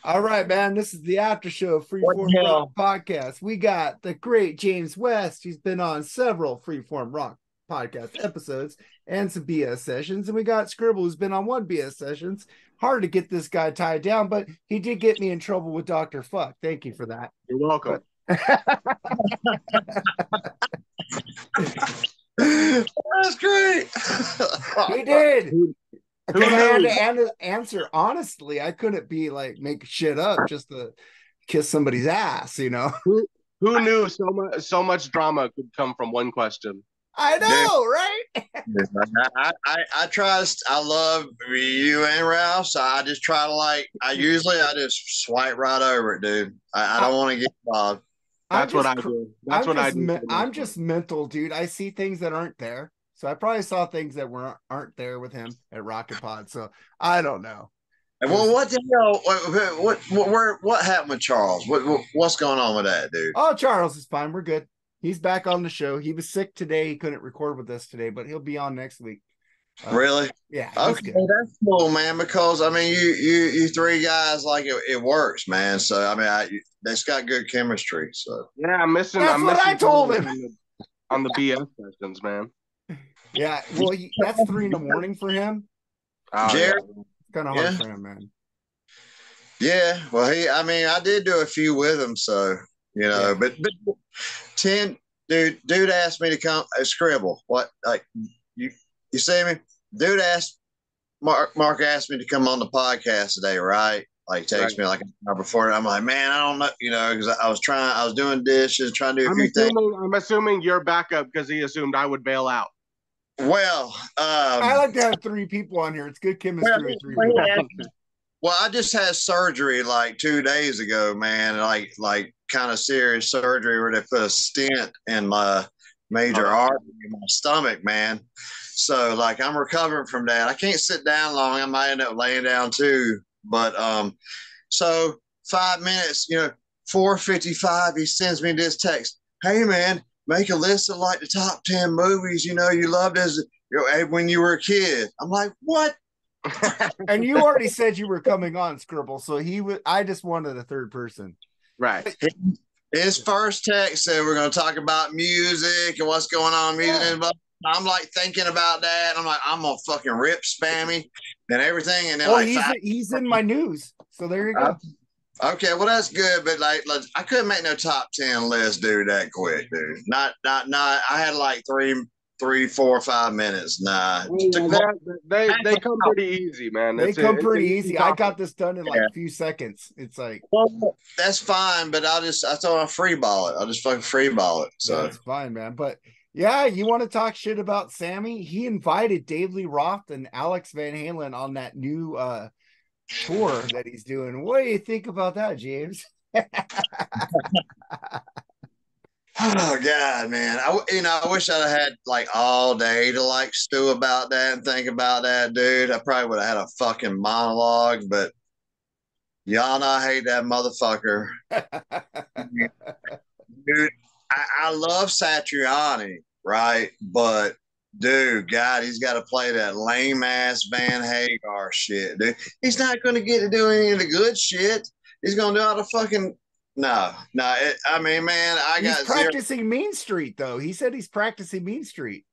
All right, man. This is the after show of What Freeform the Rock hell? podcast. We got the great James West. He's been on several Freeform Rock podcast episodes and some BS sessions. And we got Skribbal, who's been on one BS sessions. Hard to get this guy tied down, but he did get me in trouble with Dr. Fuck. Thank you for that. You're But welcome. That's great. he did. who, who Because I had knew? to answer honestly. I couldn't be like make shit up just to kiss somebody's ass, you know. Who, who knew so much drama could come from one question? I Dude, know, right? I trust. I love you and Ralph. So I just try to I just swipe right over it, dude. I don't want to get involved. I'm That's what just I do. That's what I do for the I'm most part. just mental, dude. I see things that aren't there. So I probably saw things that aren't there with him at Rocket Pod. So I don't know. Well, Because what the hell? What happened with Charles? What's going on with that, dude? oh, Charles is fine. We're good. He's back on the show. He was sick today. He couldn't record with us today, but he'll be on next week. Really? Yeah, he's Okay, good. that's cool, man. Because I mean, you three guys like it works, man. So I mean, that's got good chemistry. So Yeah, I'm missing. That's I'm what I missing told Dominic him. on the BS sessions, man. Yeah, well, that's 3 in the morning for him. Oh yeah. Jerry, It's kind of hard yeah, for him, man. yeah. Well, I mean, I did do a few with him, so Yeah. but 10, dude asked me to come Scribble. What, like, you you see me? Dude asked Mark asked me to come on the podcast today, right? Like, Right. text me like an hour before. And I'm like, man, I don't know, because I was doing dishes, trying to do a I'm few things. assuming. I'm assuming you're backup because he assumed I would bail out. Well, I like to have 3 people on here. It's good well, chemistry with three well, people. well, I just had surgery like 2 days ago, man. Like kind of serious surgery where they put a stent in my Oh, major that's artery in my stomach, man. So like I'm recovering from that. I can't sit down long. I might end up laying down too. But so 5 minutes, 4:55, he sends me this text. Hey man, make a list of like the top 10 movies you loved when you were a kid. I'm like, what? And you already said you were coming on, Scribble. So he would. I just wanted a third person. right. His first text said we're going to talk about music and what's going on in music. Yeah. And I'm like thinking about that. I'm like, I'm gonna fucking rip spammy and everything. And then Well, like five. he's in my news. So there you go. Okay, well that's good, but like I couldn't make no top 10 list, dude, that quick, dude. Not. I had like 3, 4, 5 minutes. Nah, Oh, took yeah, they come pretty easy, man. They It's come it's an pretty easy easy. I topic. got this done in like yeah. a few seconds. It's like Well, that's fine, but I thought I'll free ball it. I'll just fucking free ball it. So that's fine, man. But yeah, you want to talk shit about Sammy? He invited Dave Lee Roth and Alex Van Halen on that new tour that he's doing. What do you think about that, James? oh god, man. I wish I'd have had like all day to like stew about that and think about that, dude. I probably would have had a fucking monologue, but y'all know I hate that motherfucker. Dude, I love Satriani, right? But dude, God, he's got to play that lame ass Van Hagar shit, dude. He's not going to get to do any of the good shit. He's going to do all the fucking no. I mean, man, I He's got zero. practicing Mean Street, though. He said he's practicing Mean Street.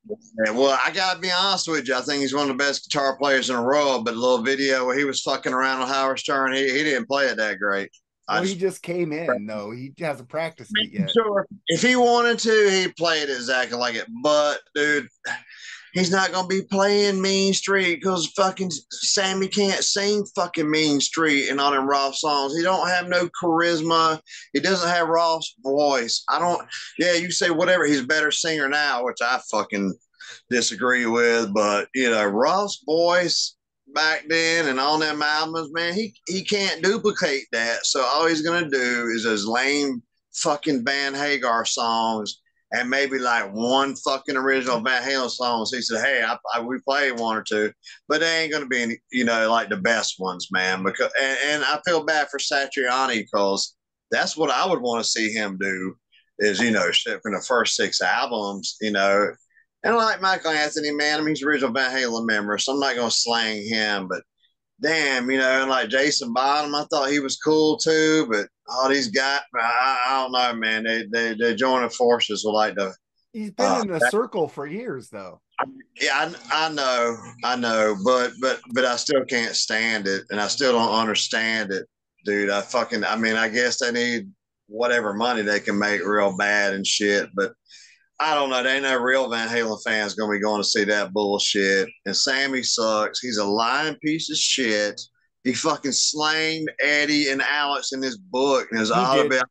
Well, I got to be honest with you. I think he's one of the best guitar players in the world. But a little video where he was fucking around on Howard Stern, he didn't play it that great. I Well, he just just came in, though. He hasn't practiced it yet. sure if he wanted to, he'd play it exactly like it. But dude, he's not gonna be playing Mean Street because fucking Sammy can't sing fucking Mean Street and all them Ross songs. He don't have no charisma. He doesn't have Ross voice. I don't. Yeah, you say whatever. He's a better singer now, which I fucking disagree with. But Ross voice back then and on them albums, man, he can't duplicate that. So all he's gonna do is those lame fucking Van Hagar songs and maybe like one fucking original Van Halen song. So he said, "Hey, we played one or two, but they ain't gonna be any, like the best ones, man." Because and I feel bad for Satriani because that's what I would want to see him do is shit from the first 6 albums, and I like Michael Anthony, man. I mean, he's an original Van Halen member, so I'm not gonna slang him, but damn, and like Jason Bottom, I thought he was cool too, but all these guys, I don't know, man. They joining forces with like the. He's been in the circle for years, though. Yeah, I know, but I still can't stand it, and I still don't understand it, dude. I mean, I guess they need whatever money they can make real bad and shit, but I don't know. There ain't no real Van Halen fans gonna be going to see that bullshit. And Sammy sucks. He's a lying piece of shit. He fucking slain Eddie and Alex in his book and his autobiography.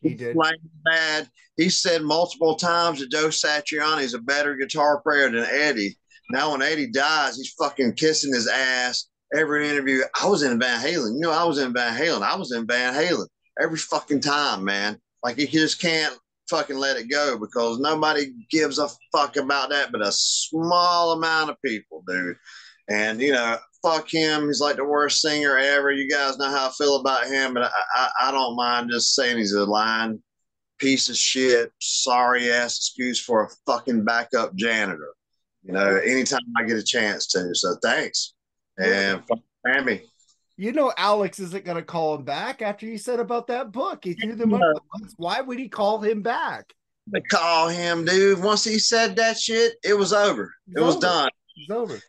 He did. Slain bad. He said multiple times that Joe Satriani is a better guitar player than Eddie. Now when Eddie dies, he's fucking kissing his ass every interview. I was in Van Halen. I was in Van Halen. I was in Van Halen every fucking time, man. Like he just can't fucking let it go because nobody gives a fuck about that but a small amount of people, dude. And fuck him. He's like the worst singer ever. You guys know how I feel about him, but I don't mind just saying he's a lying piece of shit, sorry ass excuse for a fucking backup janitor. Anytime I get a chance to. So thanks. And fuck Sammy. Alex isn't going to call him back after you said about that book. He threw them under the bus. Why would he call him back? They call him, dude. Once he said that shit, it was over. It was done. It's over.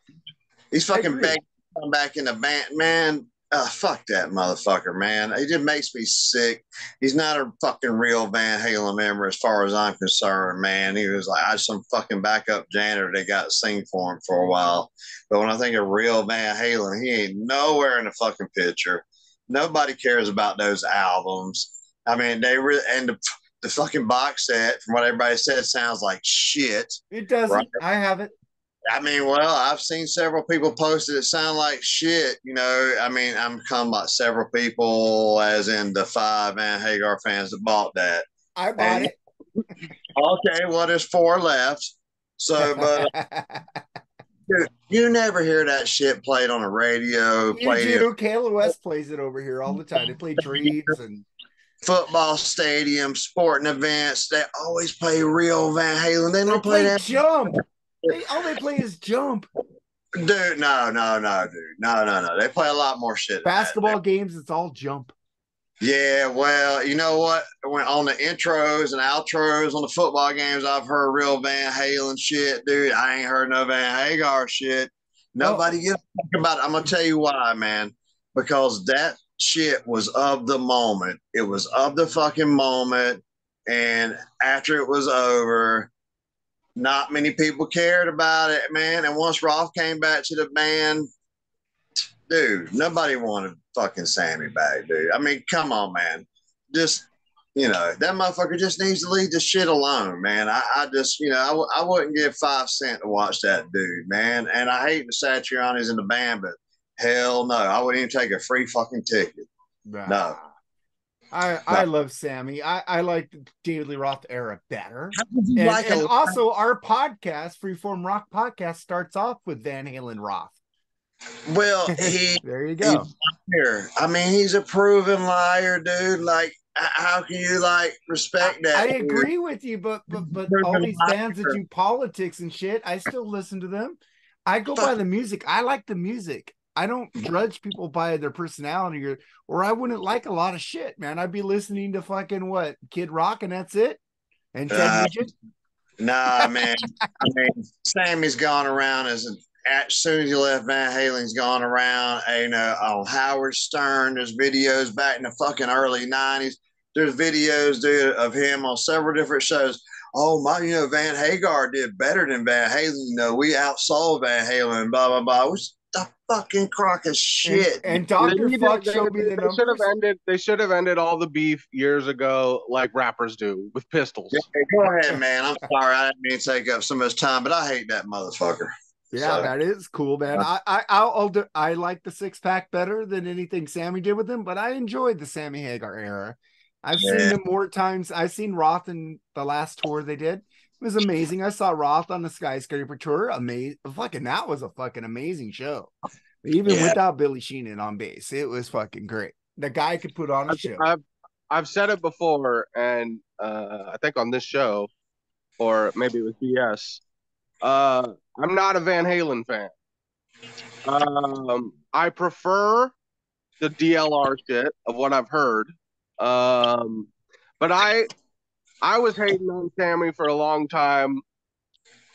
He's fucking begging to come back in the band, man. Fuck that motherfucker, man. It just makes me sick. He's not a fucking real Van Halen member as far as I'm concerned, man. He was like, I some fucking backup janitor they got to sing for him for a while. But when I think of real Van Halen, he ain't nowhere in the fucking picture. Nobody cares about those albums. I mean, they really, and the fucking box set, from what everybody said, sounds like shit. It doesn't. Right? I have it. I mean, well, I've seen several people post it sound like shit. I mean, I'm come like several people, as in the 5 Van Hagar fans that bought that. I bought it. Okay, well, there's 4 left. So, but dude, you never hear that shit played on the radio. You do. KLOS plays it over here all the time. They play Dreams and football stadiums, sporting events. They always play real Van Halen. They don't play that Jump. All they play is Jump. Dude, no, dude. No. They play a lot more shit. Basketball games, it's all Jump. Yeah, well, you know what? When on the intros and outros on the football games, I've heard real Van Halen shit, dude. I ain't heard no Van Hagar shit. Nobody gives a fuck about it. I'm gonna tell you why, man. Because that shit was of the moment. It was of the fucking moment. And after it was over, not many people cared about it, man. And once Roth came back to the band, dude, nobody wanted fucking Sammy back, dude. I mean, come on, man. Just, that motherfucker just needs to leave the shit alone, man. I just, I wouldn't give 5 cents to watch that dude, man. And I hate the Satriani's in the band, but hell no. I wouldn't even take a free fucking ticket. No. I love Sammy. I like the David Lee Roth era better. And also our podcast, Freeform Rock Podcast, starts off with Van Halen Roth. Well, there you go. I mean, he's a proven liar, dude. Like, how can you respect that? I agree with you, but all these bands that do politics and shit, I still listen to them. I go by the music. I like the music. I don't judge people by their personality or I wouldn't like a lot of shit, man. I'd be listening to fucking Kid Rock and that's it. And Ted Nugent. Nah, man. I mean, Sammy's gone around as soon as he left Van Halen's gone around, on Howard Stern. There's videos back in the fucking early 90s. There's videos, dude, of him on several different shows. Oh my, Van Hagar did better than Van Halen. We outsold Van Halen, blah, blah, blah. It was the fucking crock of shit. And Dr. Fuck showed me the numbers. They should have ended all the beef years ago like rappers do with pistols. Yeah, go ahead, man. I'm sorry. I didn't mean to take up so much time, but I hate that motherfucker. Yeah, that is cool, man. I like the 6-pack better than anything Sammy did with him, but I enjoyed the Sammy Hagar era. I've seen them more times. I've seen Roth in the last tour they did. It was amazing. I saw Roth on the Skyscraper tour. Amazing. That was a fucking amazing show. Even without Billy Sheehan on bass, it was fucking great. The guy could put on a show. I've said it before, and I think on this show, or maybe it was BS. I'm not a Van Halen fan. I prefer the DLR shit of what I've heard. But I was hating on Sammy for a long time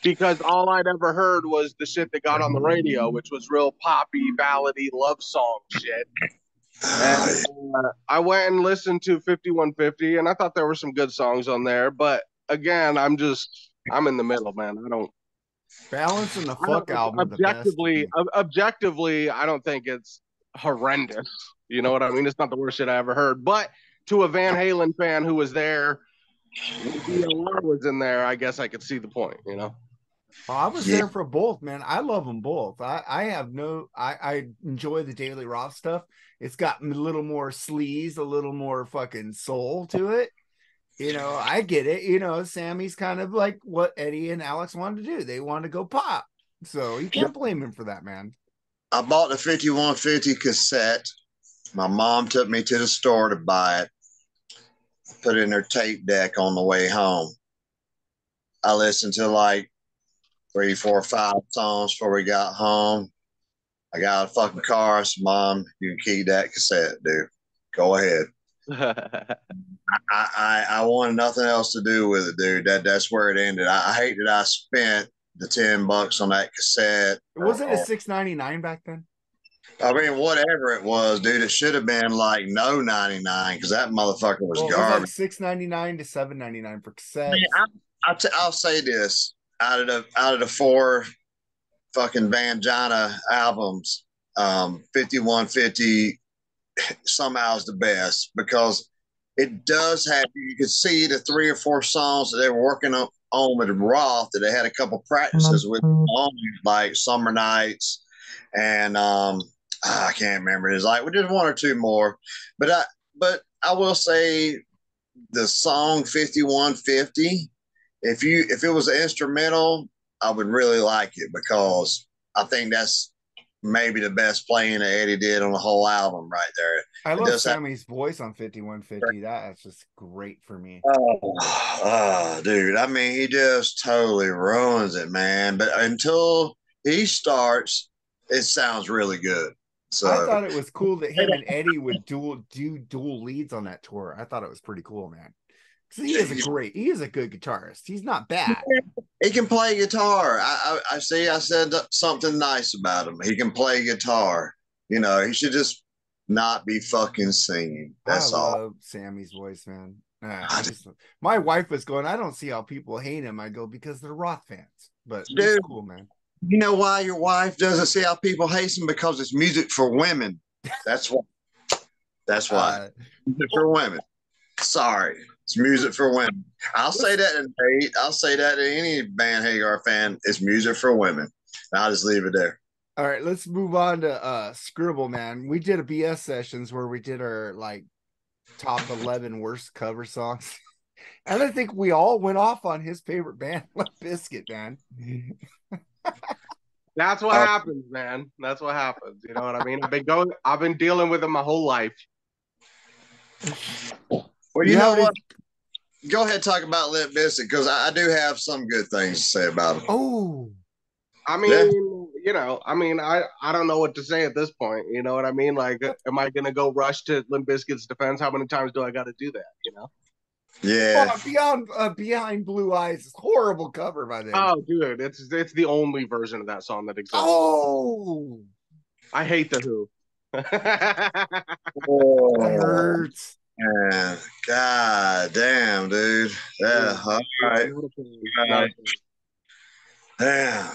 because all I'd ever heard was the shit that got on the radio, which was real poppy, ballady love song shit. And I went and listened to 5150, and I thought there were some good songs on there. But again, I'm in the middle, man. Balance and the Fuck album are the best. Objectively, I don't think it's horrendous. You know what I mean? It's not the worst shit I ever heard. But to a Van Halen fan who was there, when DLR was in there, I guess I could see the point, you know? Oh, I was there for both, man. I love them both. I enjoy the Daily Roth stuff. It's got a little more sleaze, a little more fucking soul to it. You know, I get it. You know, Sammy's kind of like what Eddie and Alex wanted to do. They wanted to go pop. So you can't blame him for that, man. I bought the 5150 cassette. My mom took me to the store to buy it. Put it in her tape deck on the way home. I listened to like 3, 4, 5 songs before we got home. I got out of the fucking car. I said, Mom, you can keep that cassette, dude. Go ahead. I wanted nothing else to do with it, dude. That's where it ended. I hate that I spent the $10 on that cassette. Was it a $6.99 back then? I mean, whatever it was, dude, it should have been like no 99 because that motherfucker was garbage. It was like $6.99 to $7.99 for cassettes. I'll say this: out of the 4 fucking Vangina albums, 5150 somehow is the best because it does have, you could see the 3 or 4 songs that they were working on with Roth that they had a couple practices with on, like Summer Nights and I can't remember. It's like we did 1 or 2 more, but I will say the song 5150, if it was an instrumental, I would really like it because I think that's maybe the best playing that Eddie did on the whole album right there. I love Sammy's voice on 5150. That's just great for me. Oh, dude. I mean, he just totally ruins it, man. But until he starts, it sounds really good. So I thought it was cool that him and Eddie would do dual leads on that tour. I thought it was pretty cool, man. He is a good guitarist. He's not bad. He can play guitar. I see. I said something nice about him. He can play guitar. You know, he should just not be fucking singing. That's all. I love Sammy's voice, man. My wife was going, I don't see how people hate him. I go, because they're Roth fans. But dude, it's cool, man. You know why your wife doesn't see how people hate him? Because it's music for women. That's why. That's why. Music for women. Sorry. It's music for women. I'll say that in hate. I'll say that to any Van Hagar fan. It's music for women. I'll just leave it there. All right, let's move on to Skribbal, man. We did a BS sessions where we did our like top 11 worst cover songs. And I think we all went off on his favorite band, Limp Bizkit, man. That's what happens, man. That's what happens. You know what I mean? I've been dealing with it my whole life. Well, you know what? Go ahead and talk about Limp Bizkit because I do have some good things to say about them. Oh, I mean, you know, I don't know what to say at this point. You know what I mean? Like, am I going to go rush to Limp Bizkit's defense? How many times do I got to do that? You know? Yeah. Behind Blue Eyes is horrible cover by them. Oh, dude, it's the only version of that song that exists. Oh, I hate the Who. That hurts. Man, God damn, dude. Yeah, all right. Damn.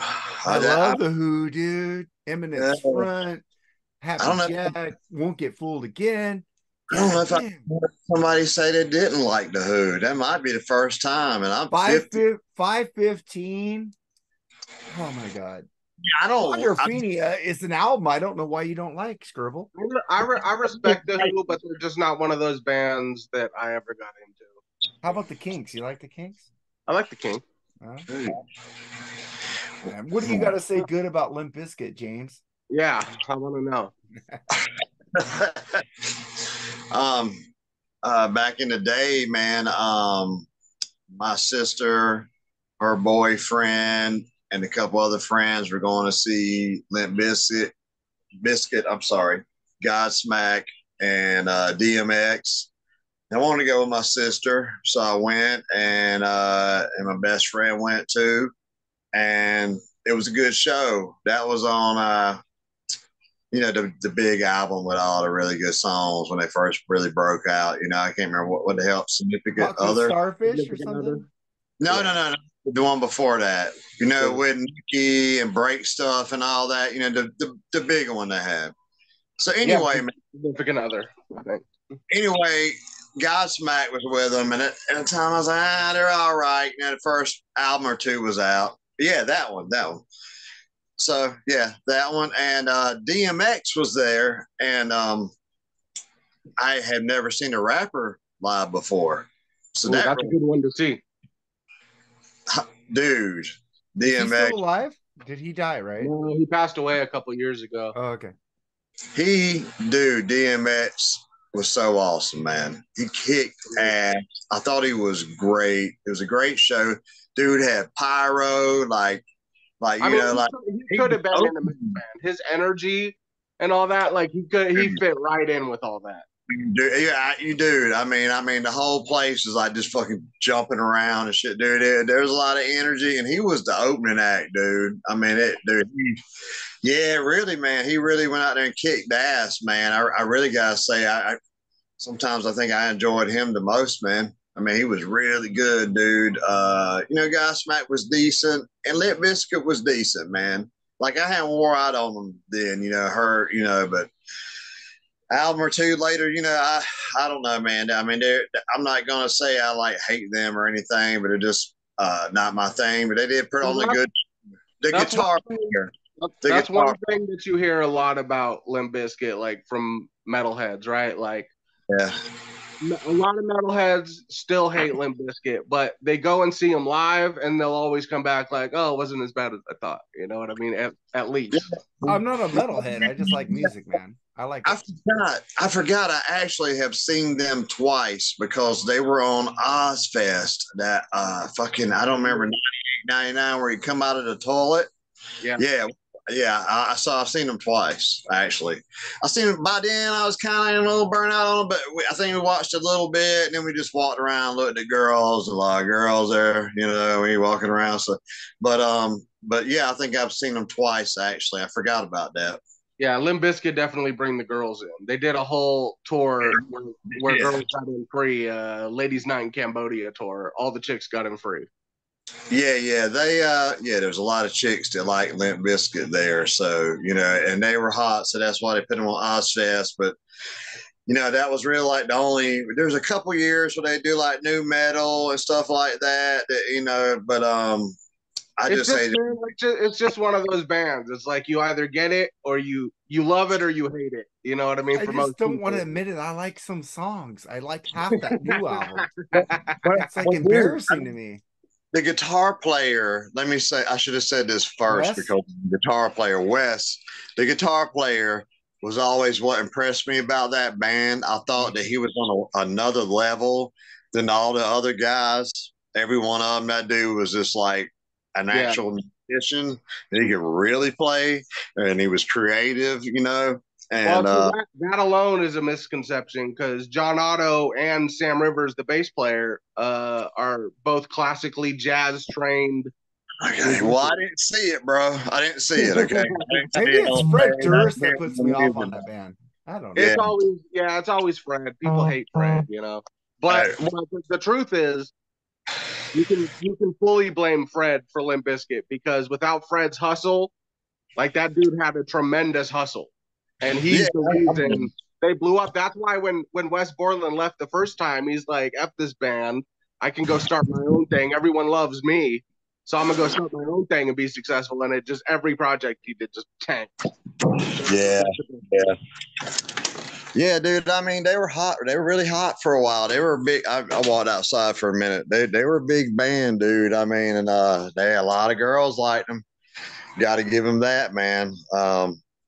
I love the Who, dude. Eminence Front. Happy Jack. Won't Get Fooled Again. I don't know if I heard somebody say they didn't like the Who. That might be the first time. And I'm 515. Oh my God. I don't. Quadrophenia is an album I don't know why you don't like, Skribbal. I respect the Who, but they're just not one of those bands that I ever got into. How about the Kinks? You like the Kinks? I like the Kinks. What do you got to say good about Limp Bizkit, James? Yeah, I want to know. Back in the day, man, my sister, her boyfriend, and a couple other friends were going to see Limp Bizkit Biscuit. I'm sorry, Godsmack and DMX. I wanted to go with my sister, so I went, and my best friend went too, and it was a good show. That was on the big album with all the really good songs when they first really broke out. I can't remember what the hell, Significant Chocolate Other. Starfish or something? No. The one before that. With Nicki and Break Stuff and all that. The big one they had. So anyway, Significant Other, I think. Anyway, Godsmack was with them, and at the time I was like, they're all right. The first album or two was out. Yeah, that one. So yeah, that one, and DMX was there, and I had never seen a rapper live before, so that's a good one to see. Dude, DMX. Is he still alive? Did he die? Right? No, he passed away a couple years ago. Oh, okay. DMX was so awesome, man. He kicked ass. I thought he was great. It was a great show. Dude had pyro, he could have been in the band. His energy and all that, he fit right in with all that. Dude, yeah, dude. I mean, the whole place is like just fucking jumping around and shit, dude. There's a lot of energy, and he was the opening act, dude. I mean, really, man. He really went out there and kicked ass, man. I really gotta say, sometimes I think I enjoyed him the most, man. I mean, he was really good, dude. Godsmack was decent, and Limp Bizkit was decent, man. I hadn't wore out on them then, but album or two later, I don't know, man. I mean, I'm not gonna say I hate them or anything, but they're just not my thing. But they did put on the guitar player. That's one thing that you hear a lot about Limp Bizkit, from metalheads, right? Yeah. A lot of metalheads still hate Limp Bizkit, but they go and see them live, and they'll always come back oh, it wasn't as bad as I thought. You know what I mean? At least. I'm not a metalhead. I just like music, man. I like it. I forgot. I actually have seen them twice because they were on Ozfest. That I don't remember 98, 99 where you come out of the toilet. Yeah, I've seen them twice, actually. I seen them by then. I was kind of a little burnt out on them, but I think we watched a little bit, and then we just walked around, looked at girls, a lot of girls there, when you're walking around. So, but yeah, I think I've seen them twice, actually. I forgot about that. Yeah, Limp Bizkit definitely bring the girls in. They did a whole tour where girls got in free, Ladies Night in Cambodia tour. All the chicks got in free. Yeah, there's a lot of chicks that like Limp Bizkit there, so and they were hot, so that's why they put them on Ozfest. But that was really the only. There's a couple years where they do new metal and stuff like that. But it's just one of those bands. It's you either get it or you love it or you hate it. You know what I mean? I just don't want to admit it. I like some songs. I like half that new album. It's embarrassing to me. The guitar player, let me say, I should have said this first, because the guitar player, Wes, the guitar player was always what impressed me about that band. I thought that he was on another level than all the other guys. Every one of them, that dude was just an actual musician, and he could really play, and he was creative, And that alone is a misconception, because John Otto and Sam Rivers, the bass player, are both classically jazz trained. Okay, well, I didn't see it, bro. I didn't see it. Okay, maybe it's Fred Durst that puts me off on that band. I don't know. It's always Fred. People hate Fred, But the truth is, you can fully blame Fred for Limp Bizkit, because without Fred's hustle, that dude had a tremendous hustle. And he's the reason they blew up. That's why when Wes Borland left the first time, he's like, F this band. I can go start my own thing. Everyone loves me. So I'm going to go start my own thing and be successful. And every project he did just tanked. Yeah, dude. I mean, they were hot. They were really hot for a while. They were big. I walked outside for a minute. They were a big band, dude. I mean, and they had a lot of girls like them. Got to give them that, man.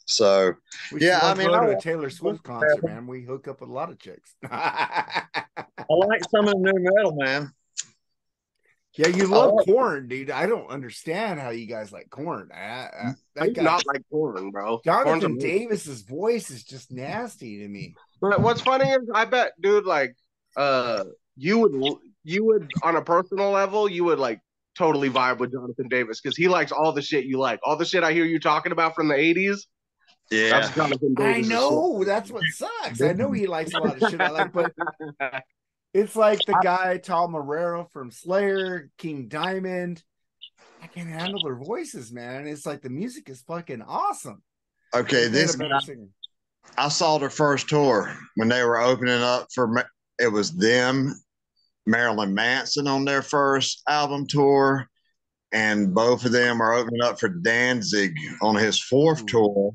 So we go to a Taylor Swift concert, man. We hook up with a lot of chicks. I like some of the new metal, man. Yeah, you love Korn, dude. I don't understand how you guys like Korn. I That do guy, not like Korn, bro. Korn's Jonathan amazing. Davis's voice is just nasty to me. But what's funny is, I bet, dude, like, you would on a personal level, you would like totally vibe with Jonathan Davis because he likes all the shit you like, all the shit I hear you talking about from the '80s. Yeah, That's Jonathan I Davis. know that's what sucks. I know he likes a lot of shit I like, but it's like the guy Tom Morello from Slayer, King Diamond. I can't handle their voices, man. It's like the music is fucking awesome. okay. This guy, I saw their first tour when they were opening up for. It was them, Marilyn Manson on their first album tour, and both of them are opening up for Danzig on his fourth tour.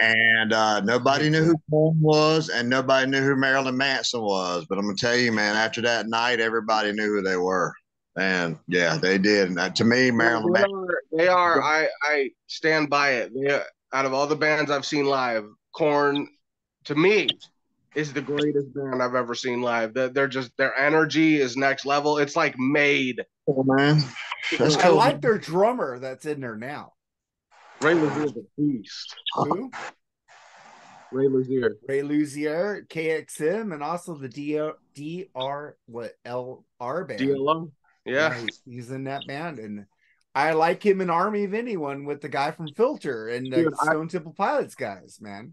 And nobody knew who Korn was, and nobody knew who Marilyn Manson was. But I'm gonna tell you, man, after that night, everybody knew who they were. And yeah, they did. And to me, Marilyn Manson. They are. I stand by it. Out of all the bands I've seen live, Korn, to me, is the greatest band I've ever seen live. They're just, their energy is next level. It's like made. Oh, man, that's cool. I like their drummer that's in there now. Ray Luzier's a beast. Who? Ray Luzier. Ray Luzier, KXM, and also the LR band. DLO. Yeah, he's in that band, and I like him in Army of Anyone with the guy from Filter and the Stone Temple Pilots guys, man.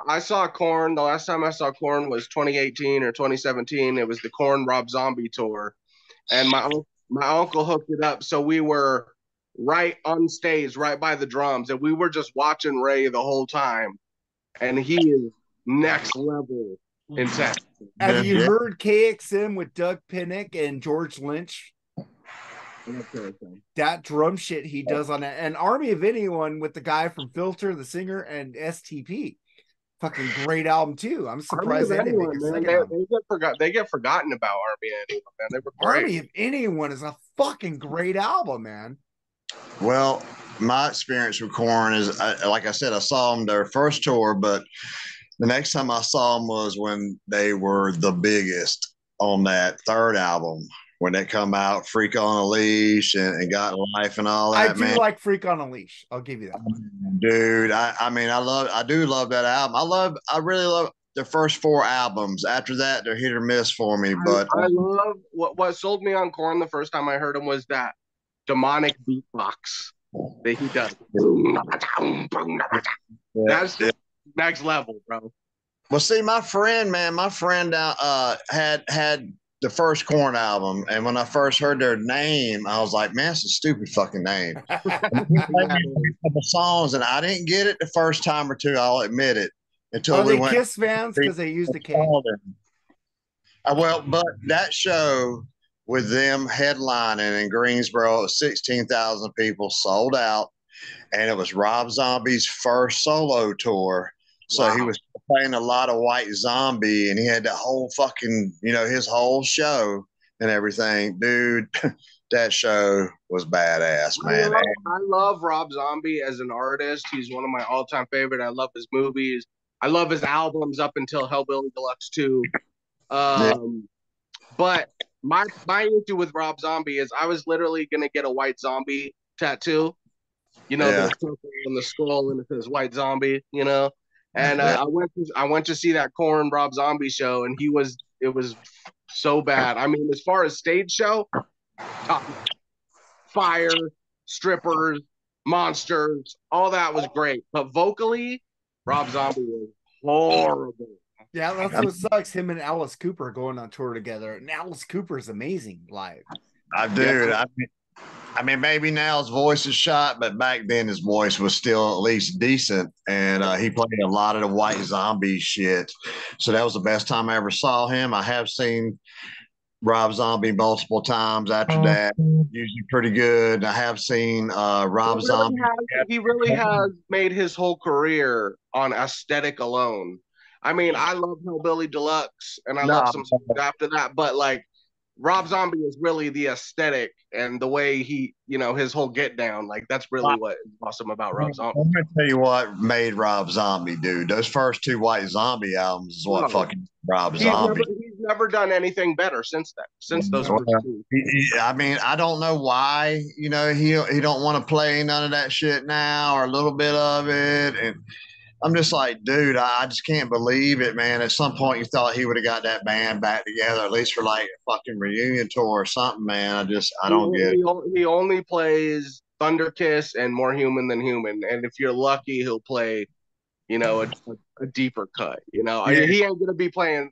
I saw Korn. The last time I saw Korn was 2018 or 2017. It was the Korn Rob Zombie tour, and my uncle hooked it up, so we were right on stage, right by the drums, and we were just watching Ray the whole time, and he is next level intense. Have you heard KXM with Doug Pinnick and George Lynch? That drum shit he does on it, and Army of Anyone with the guy from Filter, the singer, and STP. Fucking great album too. I'm surprised they didn't make a second album. They get forgotten about Army of Anyone, man. They were great. Army of Anyone is a fucking great album, man. Well, my experience with Korn is, like I said, I saw them their first tour, but the next time I saw them was when they were the biggest on that third album. When they come out, Freak on a Leash and Got Life and all that. I do like Freak on a Leash. I'll give you that, dude. I do love that album. I really love the first four albums. After that, they're hit or miss for me. But I love what sold me on Korn the first time I heard him was that demonic beatbox that he does. That's next level, bro. Well, see, my friend had the first Korn album, and when I first heard their name, I was like, man, it's a stupid fucking name. A couple songs, and I didn't get it the first time or two, I'll admit it. Until we went Kiss fans because they used the K. Well, but that show with them headlining in Greensboro, 16,000 people, sold out, and it was Rob Zombie's first solo tour. So he was playing a lot of White Zombie, and he had that whole fucking, his whole show and everything. Dude, that show was badass, man. I love Rob Zombie as an artist. He's one of my all-time favorite. I love his movies. I love his albums up until Hellbilly Deluxe 2. But my issue with Rob Zombie is I was literally going to get a White Zombie tattoo. The circle and the skull, and it says White Zombie, And I went to see that Korn Rob Zombie show, and it was so bad. I mean, as far as stage show, fire, strippers, monsters, all that was great. But vocally, Rob Zombie was horrible. Yeah, that's what sucks. Him and Alice Cooper going on tour together, and Alice Cooper is amazing live. I mean, maybe now his voice is shot, but back then his voice was still at least decent. And he played a lot of the White Zombie shit. So that was the best time I ever saw him. I have seen Rob Zombie multiple times after that. Usually pretty good. I have seen Rob Zombie. He really has made his whole career on aesthetic alone. I mean, I love Hellbilly Deluxe, and I love some songs after that. But, like, Rob Zombie is really the aesthetic and the way he, his whole get down. Like, that's really what is awesome about Rob Zombie. I'm going to tell you what made Rob Zombie, dude. Those first two White Zombie albums is what fucking Rob Zombie. He's never done anything better since then. Since those Well, first two. I mean, I don't know why. You know, he don't want to play none of that shit now, or a little bit of it, and I'm just like, dude, I just can't believe it, man. At some point, you thought he would have got that band back together, at least for like a fucking reunion tour or something, man. I don't get it. He only plays Thunder Kiss and More Human Than Human, and if you're lucky, he'll play, you know, a deeper cut. You know, Yeah. he ain't gonna be playing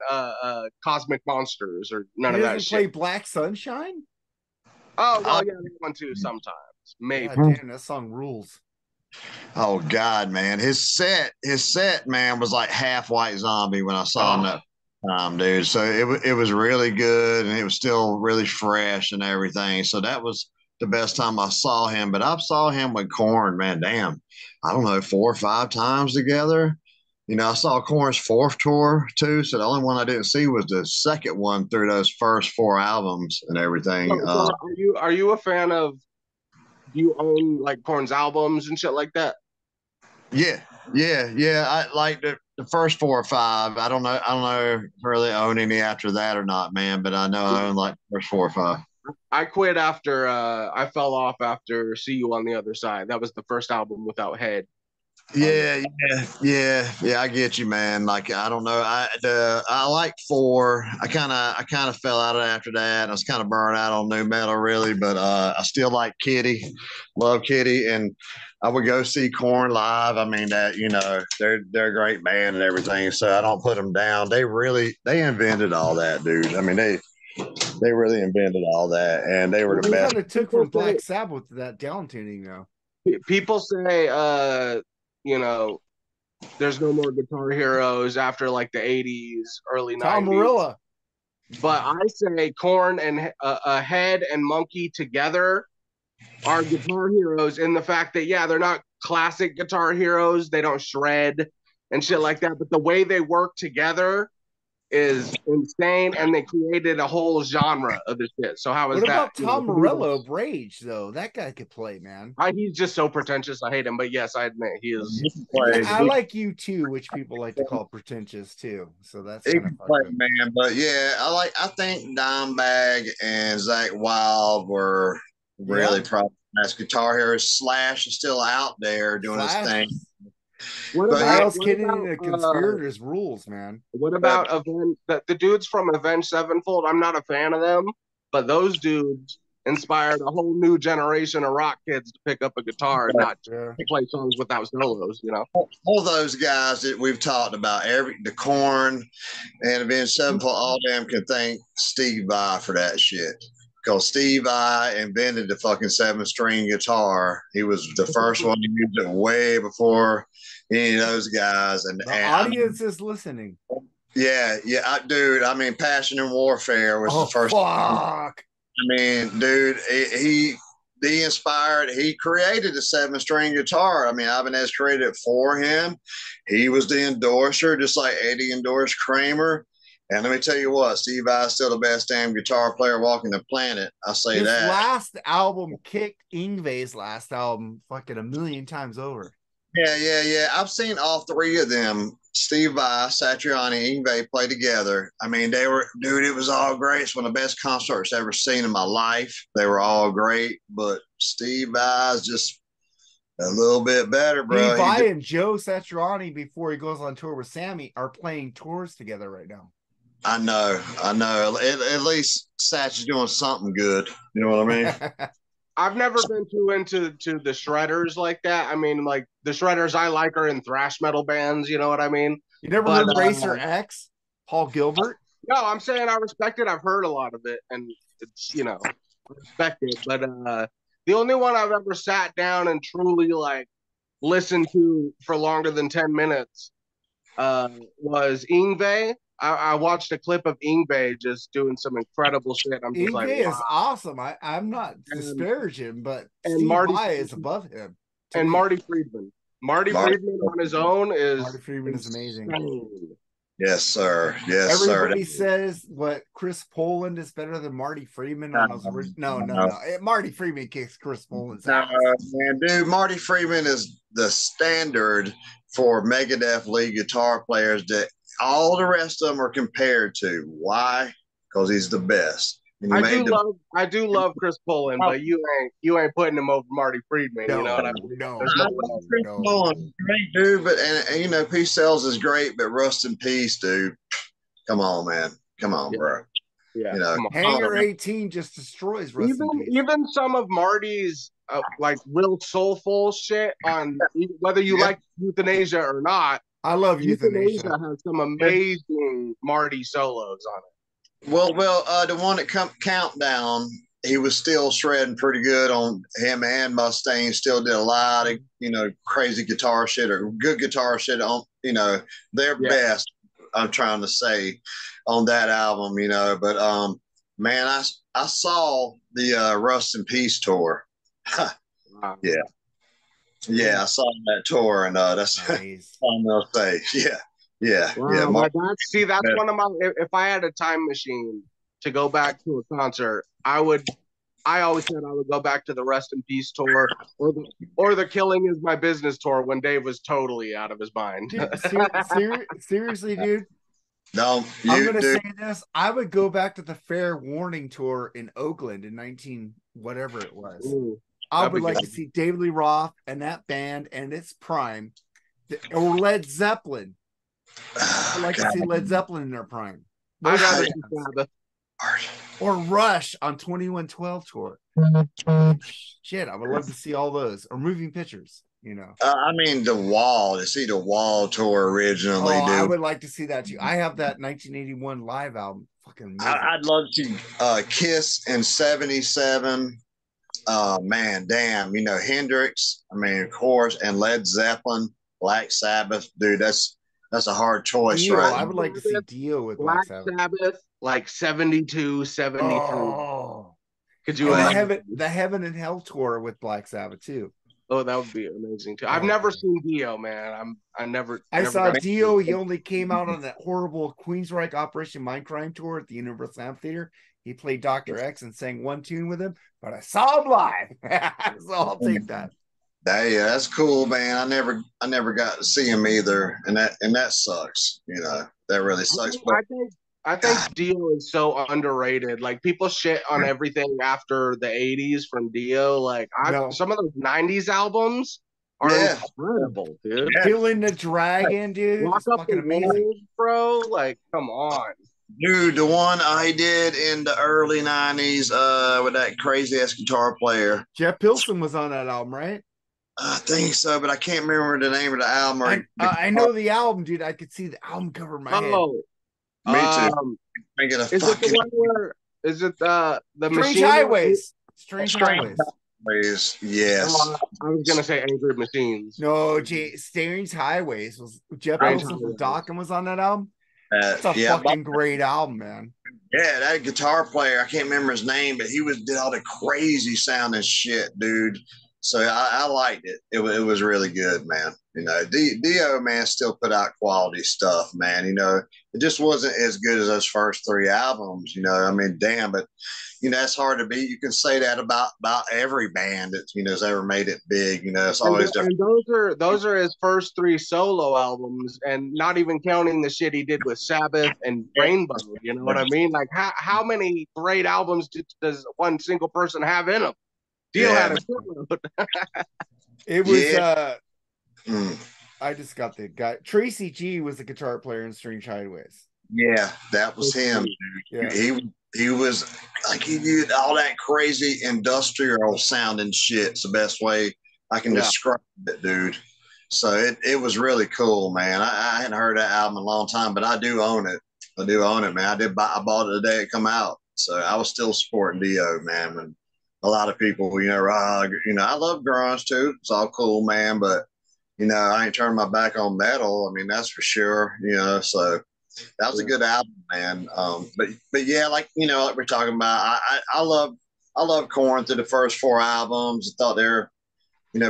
Cosmic Monsters or none He of that doesn't play shit. Black Sunshine? Oh well, yeah, that one too. Sometimes maybe. God damn, that song rules. Oh God, man, his set, man, was like half White Zombie when I saw him that time, dude. So it was really good, and it was still really fresh and everything. So that was the best time I saw him. But I saw him with Korn, man. Damn, I don't know, 4 or 5 times together. You know, I saw Korn's 4th tour too. So the only one I didn't see was the second one through those first 4 albums and everything. So are you a fan of? Do you own like Korn's albums and shit like that? Yeah. I like the first 4 or 5. I don't know if I really own any after that or not, man. But I know I own like the first 4 or 5. I quit after I fell off after See You on the Other Side. That was the first album without Head. Yeah. I get you, man. Like I don't know. I like 4. I kind of fell out of it after that. I was kind of burned out on new metal, really. But I still like Kitty, love Kitty, and I would go see Korn live. I mean that they're a great band and everything. So I don't put them down. They invented all that, dude. I mean they really invented all that, and they were the best. Kind of took from Black Sabbath to that down tuning, though. People say, you know, there's no more guitar heroes after like the 80s, early 90s. Tom Morello. But I say Korn and Head and Monkey together are guitar heroes in the fact that, yeah, they're not classic guitar heroes. They don't shred and shit like that. But the way they work together is insane, and they created a whole genre of the shit. So how is what that? About Tom Morello of Rage, though? That guy could play, man. He's just so pretentious. I hate him, but yes, I admit he is. I like you too, which people like to call pretentious too. So that's he can play, man. But yeah, I think Dimebag and Zach Wild were really probably best guitar heroes. Slash is still out there doing his thing. What about the Conspirators rules, man? What about the dudes from Avenged Sevenfold? I'm not a fan of them, but those dudes inspired a whole new generation of rock kids to pick up a guitar and not play songs without solos. You know, all those guys that we've talked about, the Korn and Avenged Sevenfold, all them can thank Steve Vai for that shit. Because Steve Vai invented the fucking 7-string guitar. He was the first one to use it way before any of those guys. And the audience is listening. Yeah, dude. I mean, Passion and Warfare was the first. Fuck. I mean, dude, he created the 7-string guitar. I mean, Ibanez created it for him. He was the endorser, just like Eddie endorsed Kramer. And let me tell you what, Steve Vai is still the best damn guitar player walking the planet. I say His that. last album kicked Yngwie's last album fucking a million times over. Yeah. I've seen all 3 of them, Steve Vai, Satriani, Yngwie, play together. I mean, it was all great. It's one of the best concerts I've ever seen in my life. They were all great, but Steve Vai is just a little bit better, bro. Steve Vai and Joe Satriani, before he goes on tour with Sammy, are playing tours together right now. I know. At least Satch is doing something good. You know what I mean? I've never been too into the shredders like that. I mean, like the shredders I like are in thrash metal bands. You know what I mean? You never heard Racer X, Paul Gilbert? No, I'm saying I respect it. I've heard a lot of it, and it's respected. But the only one I've ever sat down and truly like listened to for longer than 10 minutes was Yngwie. I watched a clip of Yngwie just doing some incredible shit. I'm just Yngwie is awesome. I'm not disparaging, but Steve Vai is above him. And Marty Friedman. Marty Friedman on his own is amazing. Yes, sir. Everybody says what Chris Poland is better than Marty Friedman on his original. No. Marty Friedman kicks Chris Poland's ass. Man, dude, Marty Friedman is the standard for Megadeth lead guitar players that all the rest of them are compared to. Why? Because he's the best. And I do love Chris Pullen, but you ain't putting him over Marty Friedman. You know what I mean? No, I love Chris Pullen, great dude, but and you know, Peace Sells is great, but Rust in Peace, dude. Come on, man. Come on, bro. Yeah, you know, Hangar 18 just destroys Rust in Peace. Even some of Marty's like real soulful shit on whether you like Euthanasia or not. I love Euthanasia. Has some amazing Marty solos on it. Well, the one that Countdown, he was still shredding pretty good on him, and Mustaine still did a lot of crazy guitar shit or good guitar shit on their best. I'm trying to say on that album, but man, I saw the Rust in Peace tour. Wow. Yeah, I saw that tour, and that's nice. I'm gonna say, yeah. Wow, that's one of my. If I had a time machine to go back to a concert, I always said I would go back to the Rest in Peace tour or the Killing Is My Business tour when Dave was totally out of his mind. Dude, seriously, dude. No, I'm gonna say this. I would go back to the Fair Warning tour in Oakland in 19 whatever it was. Ooh, I would like to see David Lee Roth and that band and its prime, or Led Zeppelin. I'd like to see Led Zeppelin in their prime. I'd rather see Sabbath. Or Rush on 2112 tour. Shit, I would love to see all those. Or Moving Pictures, I mean, to see the Wall tour originally. Oh, I would like to see that too. I have that 1981 live album. Fucking amazing. I'd love to see Kiss in 77. Man, damn, Hendrix, I mean, of course, and Led Zeppelin, Black Sabbath, dude, that's a hard choice, Dio, right? I would like to see Dio with Black Sabbath, like 72, 73. Oh. Could you the Heaven and Hell tour with Black Sabbath too? Oh, that would be amazing too. I've never seen Dio, man. I saw Dio. He only came out on that horrible Queensryche Operation Mindcrime tour at the Universal Amphitheater. He played Dr. X and sang one tune with him, but I saw him live. So I'll take that. Yeah, that's cool, man. I never got to see him either, and that sucks. That really sucks. I think Dio is so underrated. Like, people shit on everything after the 80s from Dio. Like, some of those 90s albums are incredible, dude. Killing the Dragon, dude. Walk Up fucking amazing, bro. Like, come on. Dude, the one I did in the early 90s with that crazy ass guitar player. Jeff Pilson was on that album, right? I think so, but I can't remember the name of the album. I know the album, dude. I could see the album cover in my head. Me too. Is it the one where? Is it the Strange Highways? Strange Highways. Yes. I was gonna say Angry Machines. No, Strange Highways was Jeff Pilson from Dokken was on that album. It's a fucking great album, man. Yeah, that guitar player, I can't remember his name, but he did all the crazy sounding shit, dude. So I liked it. It was really good, man. Dio, man, still put out quality stuff, man. It just wasn't as good as those first three albums. I mean, damn, but that's hard to beat. You can say that about every band that has ever made it big. It's always different. And those are his first three solo albums, and not even counting the shit he did with Sabbath and Rainbow. You know what I mean? Like, how many great albums does one single person have in them? Dio had a shitload. It was I just got the guy. Tracy G was the guitar player in Strange Highways. Yeah, that was him. Dude. Yeah. He was like, he did all that crazy industrial sounding shit. It's the best way I can describe it, dude. So it was really cool, man. I hadn't heard that album in a long time, but I do own it. Man. I bought it the day it come out. So I was still supporting Dio, man. And a lot of people, I love grunge too. It's all cool, man. But, I ain't turning my back on metal. I mean, that's for sure, so that was a good album, man. But yeah, like we're talking about, I love Korn through the first four albums. I thought they were,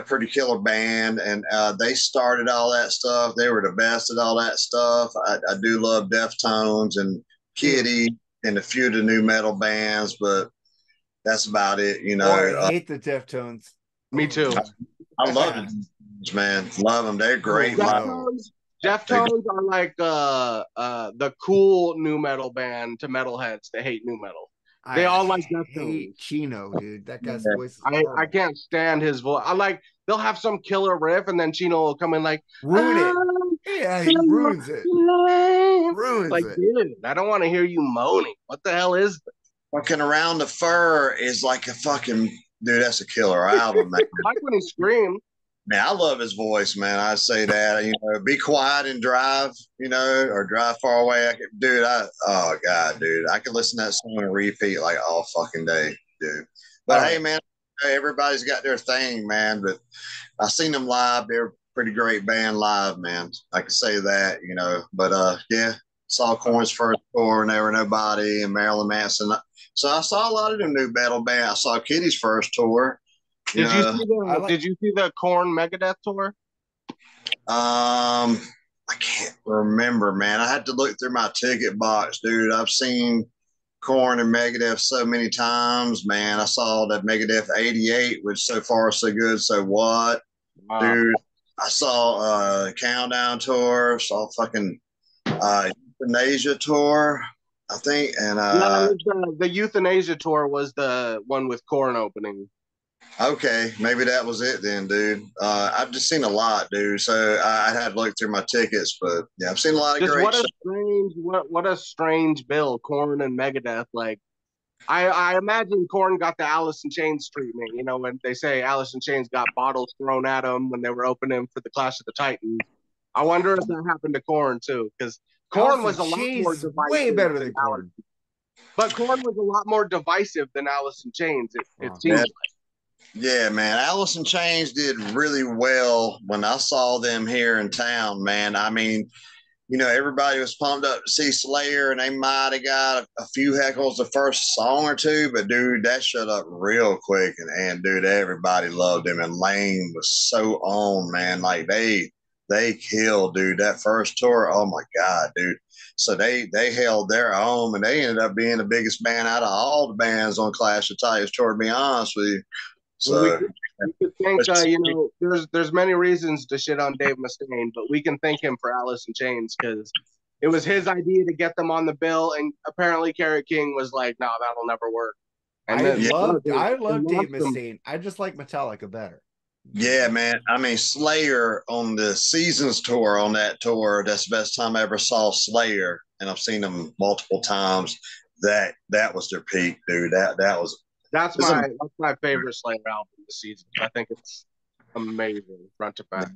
pretty killer band, and they started all that stuff. They were the best at all that stuff. I do love Deftones and Kitty and a few of the new metal bands, but that's about it, I hate the Deftones. Me too. I love them, man. Love them. They're great. Deftones are like the cool new metal band to metalheads that hate new metal. They all like Deftones. Hate Chino, dude. That guy's voice is I horrible. can't stand his voice. They'll have some killer riff and then Chino will come in like ruin it. Yeah, he ruins it. Ruins like, it. dude, I don't want to hear you moaning. What the hell is this? Fucking Around the Fur is like a fucking dude. That's a killer album, man. I like when he screams. Man, I love his voice, man. I say that, be quiet and drive, or drive far away. Oh God, dude, I could listen to that song and repeat like all fucking day, dude. But hey, man, everybody's got their thing, man. But I seen them live. They're a pretty great band live, man. I can say that, But yeah, saw Korn's first tour and they were nobody, and Marilyn Manson. So I saw a lot of them new metal bands. I saw Kitty's first tour. Did you see the Korn Megadeth tour? I can't remember, man. I had to look through my ticket box, dude. I've seen Korn and Megadeth so many times, man. I saw that Megadeth 88, which so far so good. So what, dude? I saw Countdown tour. Saw fucking Euthanasia tour, I think, and the Euthanasia tour was the one with Korn opening. Okay, maybe that was it then, dude. I've just seen a lot, dude. So I'd have to look through my tickets, but yeah, I've seen a lot of great. What a strange bill, Korn and Megadeth. Like, I imagine Korn got the Alice in Chains treatment. When they say Alice in Chains got bottles thrown at them when they were opening for the Clash of the Titans. I wonder if that happened to Korn too, because Korn was a lot more divisive. Way better than Korn. But Korn was a lot more divisive than Alice in Chains. It seems like. Yeah, man. Alice in Chains did really well when I saw them here in town, man. I mean, everybody was pumped up to see Slayer, and they might have got a few heckles the first song or two, but dude, that shut up real quick. And dude, everybody loved him, and Lane was so on, man. Like they killed, dude. That first tour, oh my God, dude. So they held their own, and they ended up being the biggest band out of all the bands on Clash of Titans tour, to be honest with you. So we can thank, there's many reasons to shit on Dave Mustaine, but we can thank him for Alice in Chains because it was his idea to get them on the bill, and apparently Kerry King was like, "No, that'll never work." And I love Dave Mustaine. I just like Metallica better. Yeah, man. I mean, Slayer on the Seasons tour, on that tour, that's the best time I ever saw Slayer, and I've seen them multiple times. That was their peak, dude. That's my favorite Slayer album this season. I think it's amazing, front to back.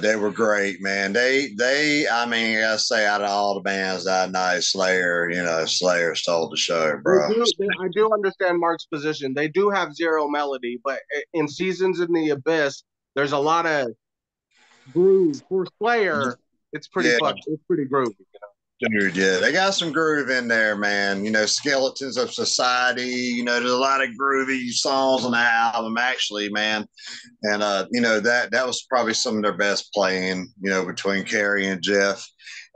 They were great, man. I gotta say, out of all the bands that night, Slayer stole the show, bro. I do understand Mark's position. They do have zero melody, but in Seasons in the Abyss, there's a lot of groove. For Slayer, it's pretty it's pretty groovy, Dude, yeah, they got some groove in there, man. Skeletons of Society. There's a lot of groovy songs on that album, actually, man. And that was probably some of their best playing, between Kerry and Jeff.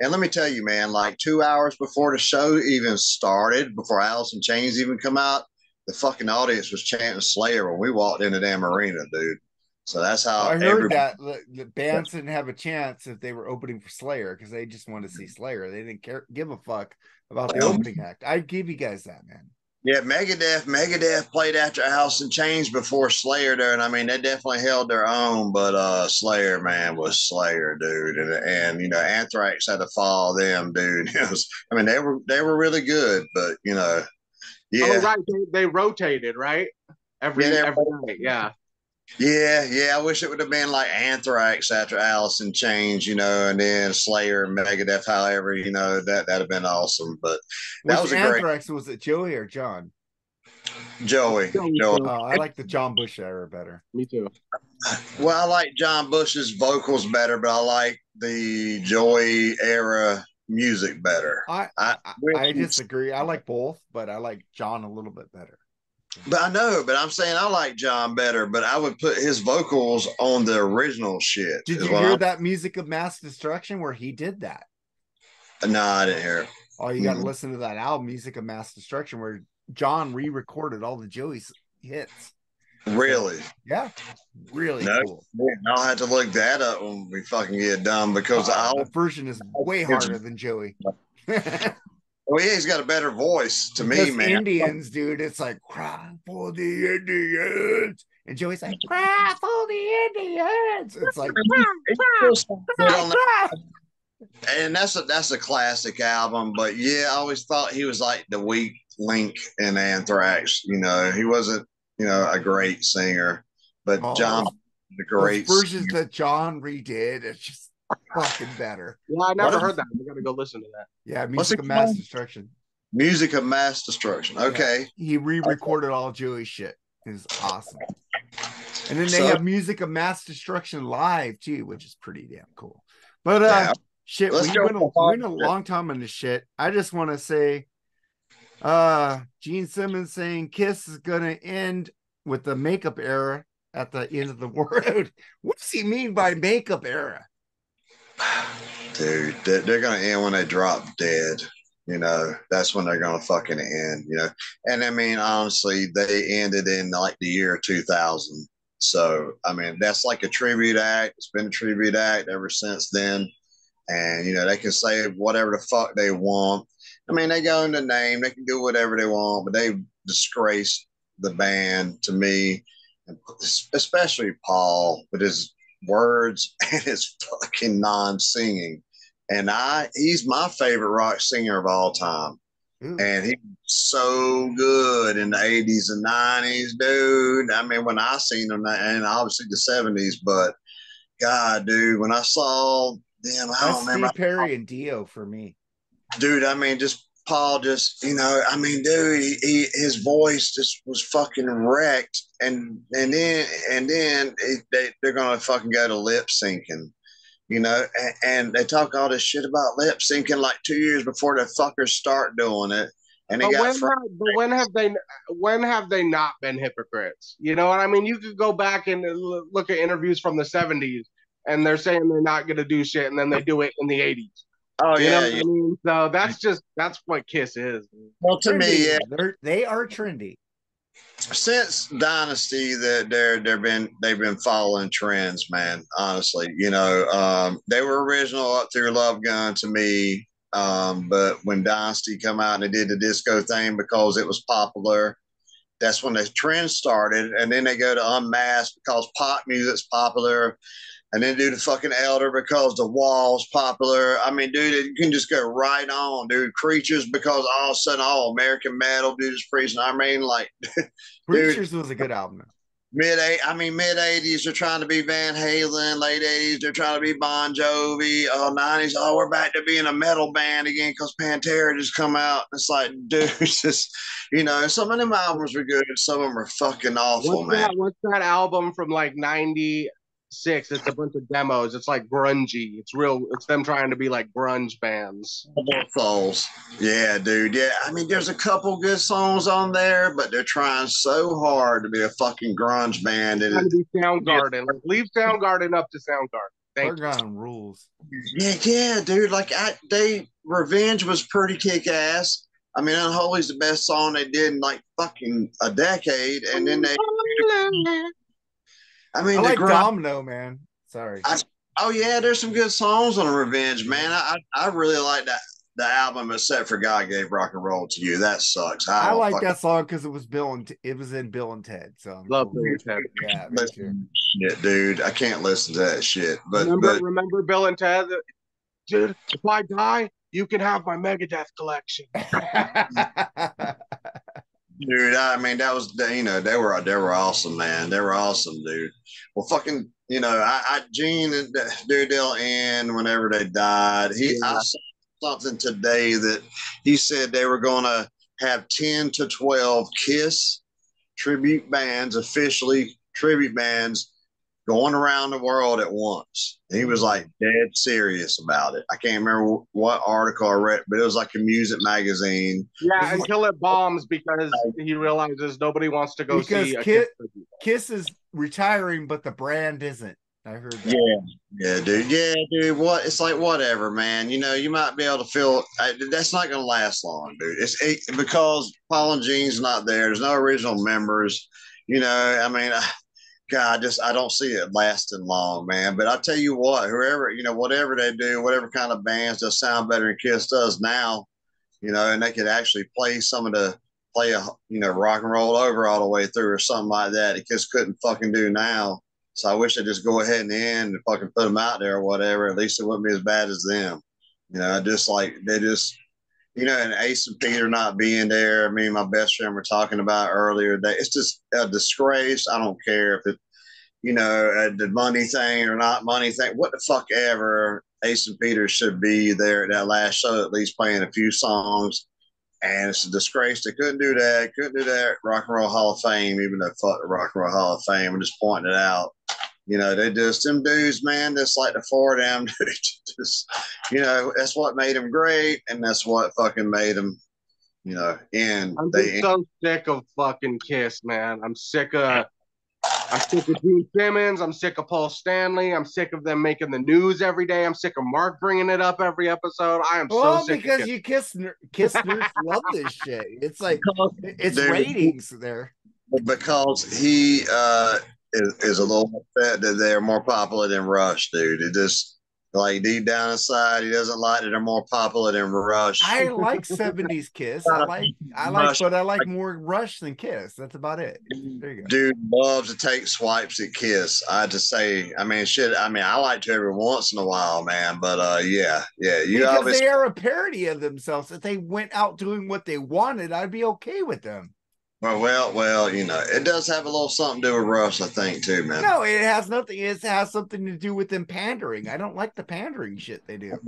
And let me tell you, man, like 2 hours before the show even started, before Alice in Chains even come out, the fucking audience was chanting Slayer when we walked into damn arena, dude. So that's how I heard that the bands didn't have a chance if they were opening for Slayer because they just wanted to see Slayer. They didn't give a fuck about the opening act. I give you guys that, man. Yeah, Megadeth played after Alice in Chains before Slayer there, and I mean they definitely held their own, but Slayer, man, was Slayer, dude, and Anthrax had to follow them, dude. They were really good, but yeah. Oh, right, they rotated, right? Every night, yeah. Yeah. I wish it would have been like Anthrax after Alice in Chains, and then Slayer and Megadeth. However, that'd have been awesome. But that was Anthrax. Was it Joey or John? Joey. Oh, I like the John Bush era better. Me too. Well, I like John Bush's vocals better, but I like the Joey era music better. I disagree. I like both, but I like John a little bit better. But I'm saying I like John better, but I would put his vocals on the original shit. Did you hear that Music of Mass Destruction where he did that? No, I didn't hear it. Oh, you got to listen to that album, Music of Mass Destruction, where John re-recorded all the Joey's hits. Really? Yeah, really No, cool. I'll have to look that up when we fucking get done because The version is way harder than Joey. Well, yeah, he's got a better voice to me, man. Indians, dude, it's like cry for the Indians, and Joey's like cry for the Indians. It's like cry. And that's a classic album. But yeah, I always thought he was like the weak link in Anthrax. You know, he wasn't, you know, a great singer, but John, the great versions that John redid, it's just fucking better. Yeah, I never heard that. We got to go listen to that. Yeah, Music of Mass Destruction. Music of Mass Destruction. Okay. Yeah, he re-recorded all Joey's shit. It was awesome. And then they have Music of Mass Destruction live too, which is pretty damn cool. But shit, we went a long time on this shit. I just want to say Gene Simmons saying Kiss is gonna end with the makeup era at the end of the world. What does he mean by makeup era? Dude, they're gonna end when they drop dead. You know, that's when they're gonna fucking end. You know, and I mean, honestly, they ended in like the year 2000. So I mean, that's like a tribute act. It's been a tribute act ever since then. And you know, they can say whatever the fuck they want. I mean, they go in the name, they can do whatever they want, but they disgraced the band to me, especially Paul with his words and his fucking non-singing. And he's my favorite rock singer of all time. Ooh. And he was so good in the 80s and 90s, dude. I mean, when I seen him, and obviously the 70s, but God, dude, when I saw them, I don't remember. Steve Perry and Dio for me. Dude, I mean, just Paul, just, you know, I mean, dude, his voice just was fucking wrecked, and then they're gonna fucking go to lip syncing, you know, and they talk all this shit about lip syncing like 2 years before the fuckers start doing it, and when have they not been hypocrites? You know what I mean? You could go back and look at interviews from the 70s, and they're saying they're not gonna do shit, and then they do it in the 80s. Oh, you yeah, know what I mean? So that's what Kiss is. Well, to me, yeah, they are trendy. Since Dynasty, that they've been following trends, man. Honestly, you know, they were original up through Love Gun to me, but when Dynasty come out and they did the disco thing because it was popular, that's when the trend started, and then they go to Unmasked because pop music's popular. And then do the fucking Elder because the Wall's popular. I mean, dude, you can just go right on, dude. Creatures because all of a sudden, American metal, dude, is preaching. I mean, like, Creatures was a good album. Mid 80s, they're trying to be Van Halen. Late 80s, they're trying to be Bon Jovi. 90s, we're back to being a metal band again because Pantera just come out. It's like, dude, it's just, you know, some of them albums were good. Some of them are fucking awful, man. What's that album from like 96? It's a bunch of demos. It's like grungy. It's them trying to be like grunge bands. Souls. Yeah, dude. Yeah. I mean, there's a couple good songs on there, but they're trying so hard to be a fucking grunge band. And to be Soundgarden. Like, leave Soundgarden up to Soundgarden. Soundgarden rules. Yeah, dude. Like Revenge was pretty kick ass. I mean, Unholy's the best song they did in like fucking a decade, and then they. I mean, I like Domino, man. Sorry. There's some good songs on Revenge, man. I really like that the album, except for God Gave Rock and Roll to You. That sucks. I like that song because it was in Bill and Ted. So love Bill and Ted. Yeah, shit, dude. I can't listen to that shit. But remember Bill and Ted, dude. If I die, you can have my Megadeth collection. Dude, I mean, that was, you know, they were awesome, man. They were awesome, dude. Well, fucking, you know, Gene and dude, they'll end whenever they died. I saw something today that he said they were going to have 10 to 12 Kiss tribute bands, officially tribute bands, going around the world at once. And he was like dead serious about it. I can't remember what article I read, but it was like a music magazine. Yeah, until it bombs because he realizes nobody wants to go see Kiss is retiring, but the brand isn't. I heard that. Yeah, dude. What? It's like whatever, man. You know, you might be able to feel that's not going to last long, dude. It's because Paul and Gene's not there. There's no original members. You know, I mean, God, I don't see it lasting long, man. But I tell you what, whoever, whatever they do, whatever kind of bands that sound better than Kiss does now, and they could actually play rock and roll over all the way through or something like that. It just couldn't fucking do now. So I wish they'd just go ahead and end and fucking put them out there or whatever. At least it wouldn't be as bad as them. Just like they just, and Ace and Peter not being there. Me and my best friend were talking about earlier that it's just a disgrace. I don't care if it, the money thing or not money thing, what the fuck ever. Ace and Peter should be there at that last show, at least playing a few songs. And it's a disgrace. They couldn't do that. Couldn't do that. Rock and Roll Hall of Fame, even though fuck the Rock and Roll Hall of Fame. I'm just pointing it out. They just, them dudes, man, just like the four of them. Just, that's what made them great. And that's what fucking made them, end. I'm just so sick of fucking Kiss, man. I'm sick of Gene Simmons. I'm sick of Paul Stanley. I'm sick of them making the news every day. I'm sick of Mark bringing it up every episode. I am so sick. Because you Kiss nerds love this shit. It's like it's ratings there. Because he is a little upset that they're more popular than Rush, dude. It just like deep down inside, he doesn't like that they're more popular than Rush. I like 70s Kiss. I like more Rush than Kiss. That's about it. There you go. Dude loves to take swipes at Kiss. I just say, I mean, shit. I mean, I like to every once in a while, man. But yeah. Because they are a parody of themselves. If they went out doing what they wanted, I'd be okay with them. Well, it does have a little something to do with Rush, I think, too, man. No, it has nothing. It has something to do with them pandering. I don't like the pandering shit they do.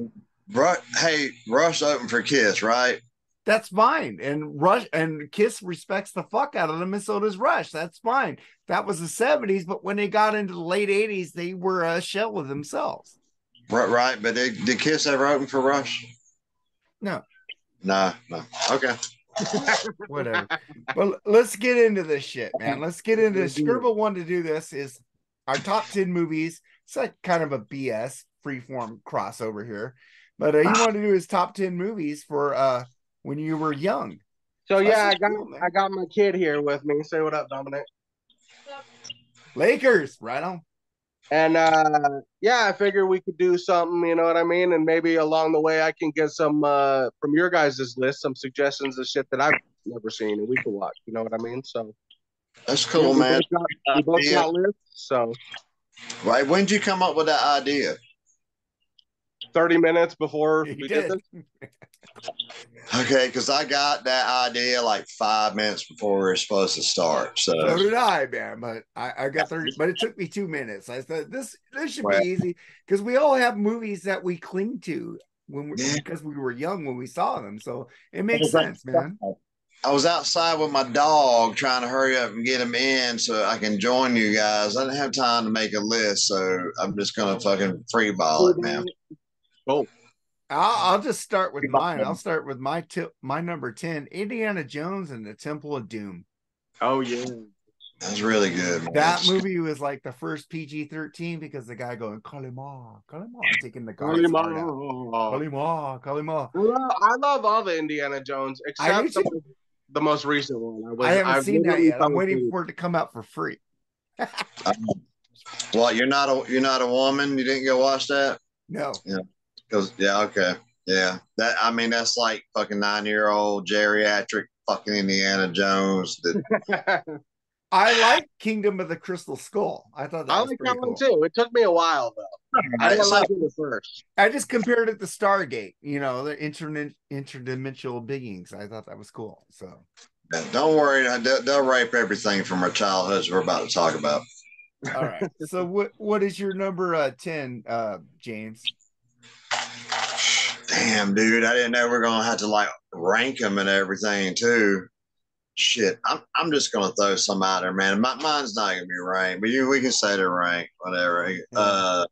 Hey, Rush opened for Kiss, right? That's fine. And Rush and Kiss respects the fuck out of them, and so does Rush. That's fine. That was the 70s, but when they got into the late 80s, they were a shell of themselves. Right. But did Kiss ever open for Rush? No. No. Okay. Whatever. But let's get into this shit, man. Let's get into this. Skribbal wanted to do this is our top 10 movies. It's like kind of a BS freeform crossover here. But he wanted to do his top 10 movies for when you were young. So yeah, I got my kid here with me. Say what up, Dominic. Lakers, right on. And yeah, I figure we could do something, you know what I mean? And maybe along the way I can get some from your guys' list, some suggestions of shit that I've never seen and we can watch, you know what I mean? So that's cool, man. We both got lists, so right. When did you come up with that idea? 30 minutes before we did this. Okay, because I got that idea like 5 minutes before we were supposed to start. So did I, man. But I got 30, but it took me 2 minutes. I said this should be easy because we all have movies that we cling to because we were young when we saw them. So it makes sense, man. I was outside with my dog trying to hurry up and get him in so I can join you guys. I didn't have time to make a list, so I'm just gonna fucking freeball it, man. Cool. I'll just start with mine. I'll start with my number 10, Indiana Jones and the Temple of Doom. Oh yeah, that's really good, man. That movie was like the first PG-13 because the guy going Kalima, taking the guard out. Kalima. I love all the Indiana Jones except the most recent one. I haven't seen that yet. I'm waiting for it to come out for free. What? You're not a woman? You didn't go watch that? No. Yeah. Okay. Yeah. That's like fucking 9-year-old geriatric fucking Indiana Jones. I like Kingdom of the Crystal Skull. I thought that was like pretty that cool. one too. It took me a while though. I didn't like it at first. I just compared it to Stargate, the interdimensional beings. I thought that was cool. So don't worry, they'll rape everything from our childhoods we're about to talk about. All right. So what is your number 10, James? Damn, dude, I didn't know we're gonna have to like rank them and everything too. Shit, I'm just gonna throw some out there, man. Mine's not gonna be ranked, but we can say they're ranked, whatever. God,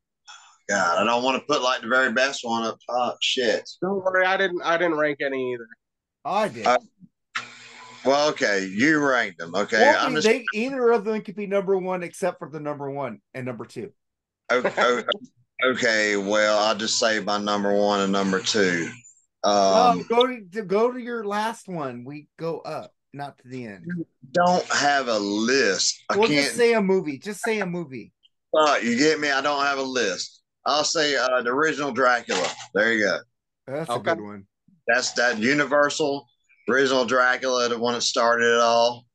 I don't want to put like the very best one up top. Shit. Don't worry, I didn't rank any either. I did. Well, okay, you ranked them. Okay, either of them could be number one except for the number 1 and number 2. Okay, well, I'll just say my number 1 and number 2. Go to your last one. We go up. not to the end. Don't have a list. I can't. Just say a movie. Just say a movie. You get me? I don't have a list. I'll say the original Dracula. There you go. That's a good one. That's that Universal original Dracula, the one that started it all.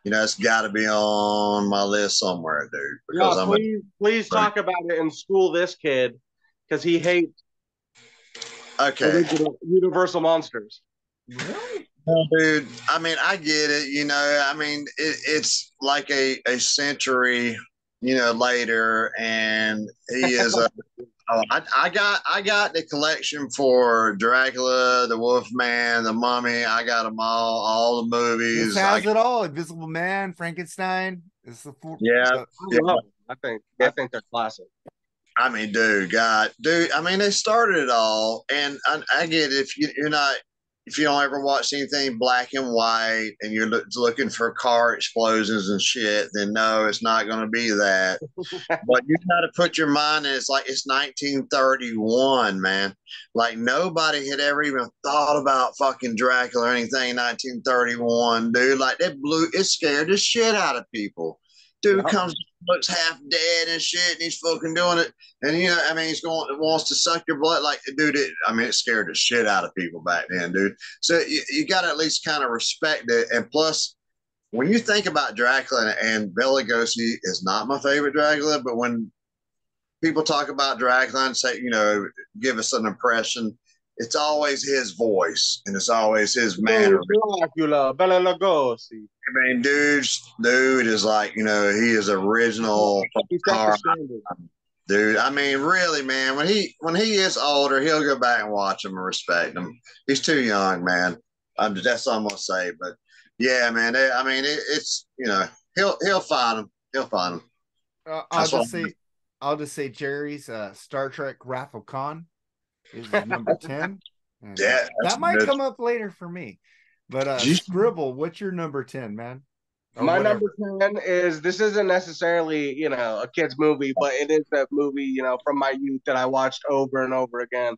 You know, it's got to be on my list somewhere, dude. Because please talk about it and school this kid because he hates Universal monsters. Really? Dude, I mean, I get it. You know, I mean, it's like a century, later, and he is a. I got the collection for Dracula, the Wolfman, the Mummy. I got them all the movies. This has it all. Invisible Man, Frankenstein. I think they're classic. I mean, dude. I mean, they started it all, and I get it. If you don't ever watch anything black and white and you're looking for car explosions and shit, then no, it's not going to be that. But you got to put your mind in. It's like it's 1931, man. Like nobody had ever even thought about fucking Dracula or anything in 1931, dude. Like it scared the shit out of people. Dude comes, looks half dead and shit, and he's fucking doing it. And I mean, wants to suck your blood. Like, dude, it scared the shit out of people back then, dude. So you got to at least kind of respect it. And plus, when you think about Dracula, and Bela Lugosi is not my favorite Dracula, but when people talk about Dracula and say, give us an impression, it's always his voice and it's always his manner. Dracula, Bela Lugosi. I mean, dude is like, he is original. Dude, I mean, really, man, when he is older, he'll go back and watch him and respect him. He's too young, man. That's all I'm gonna say. But yeah, man, it's he'll find him. He'll find him. I'll just say Jerry's Star Trek Wrath of Khan is number 10. And, that might come up later for me. But Skribbal, what's your number 10, man? My number 10 is, this isn't necessarily, a kid's movie, but it is that movie, from my youth that I watched over and over again.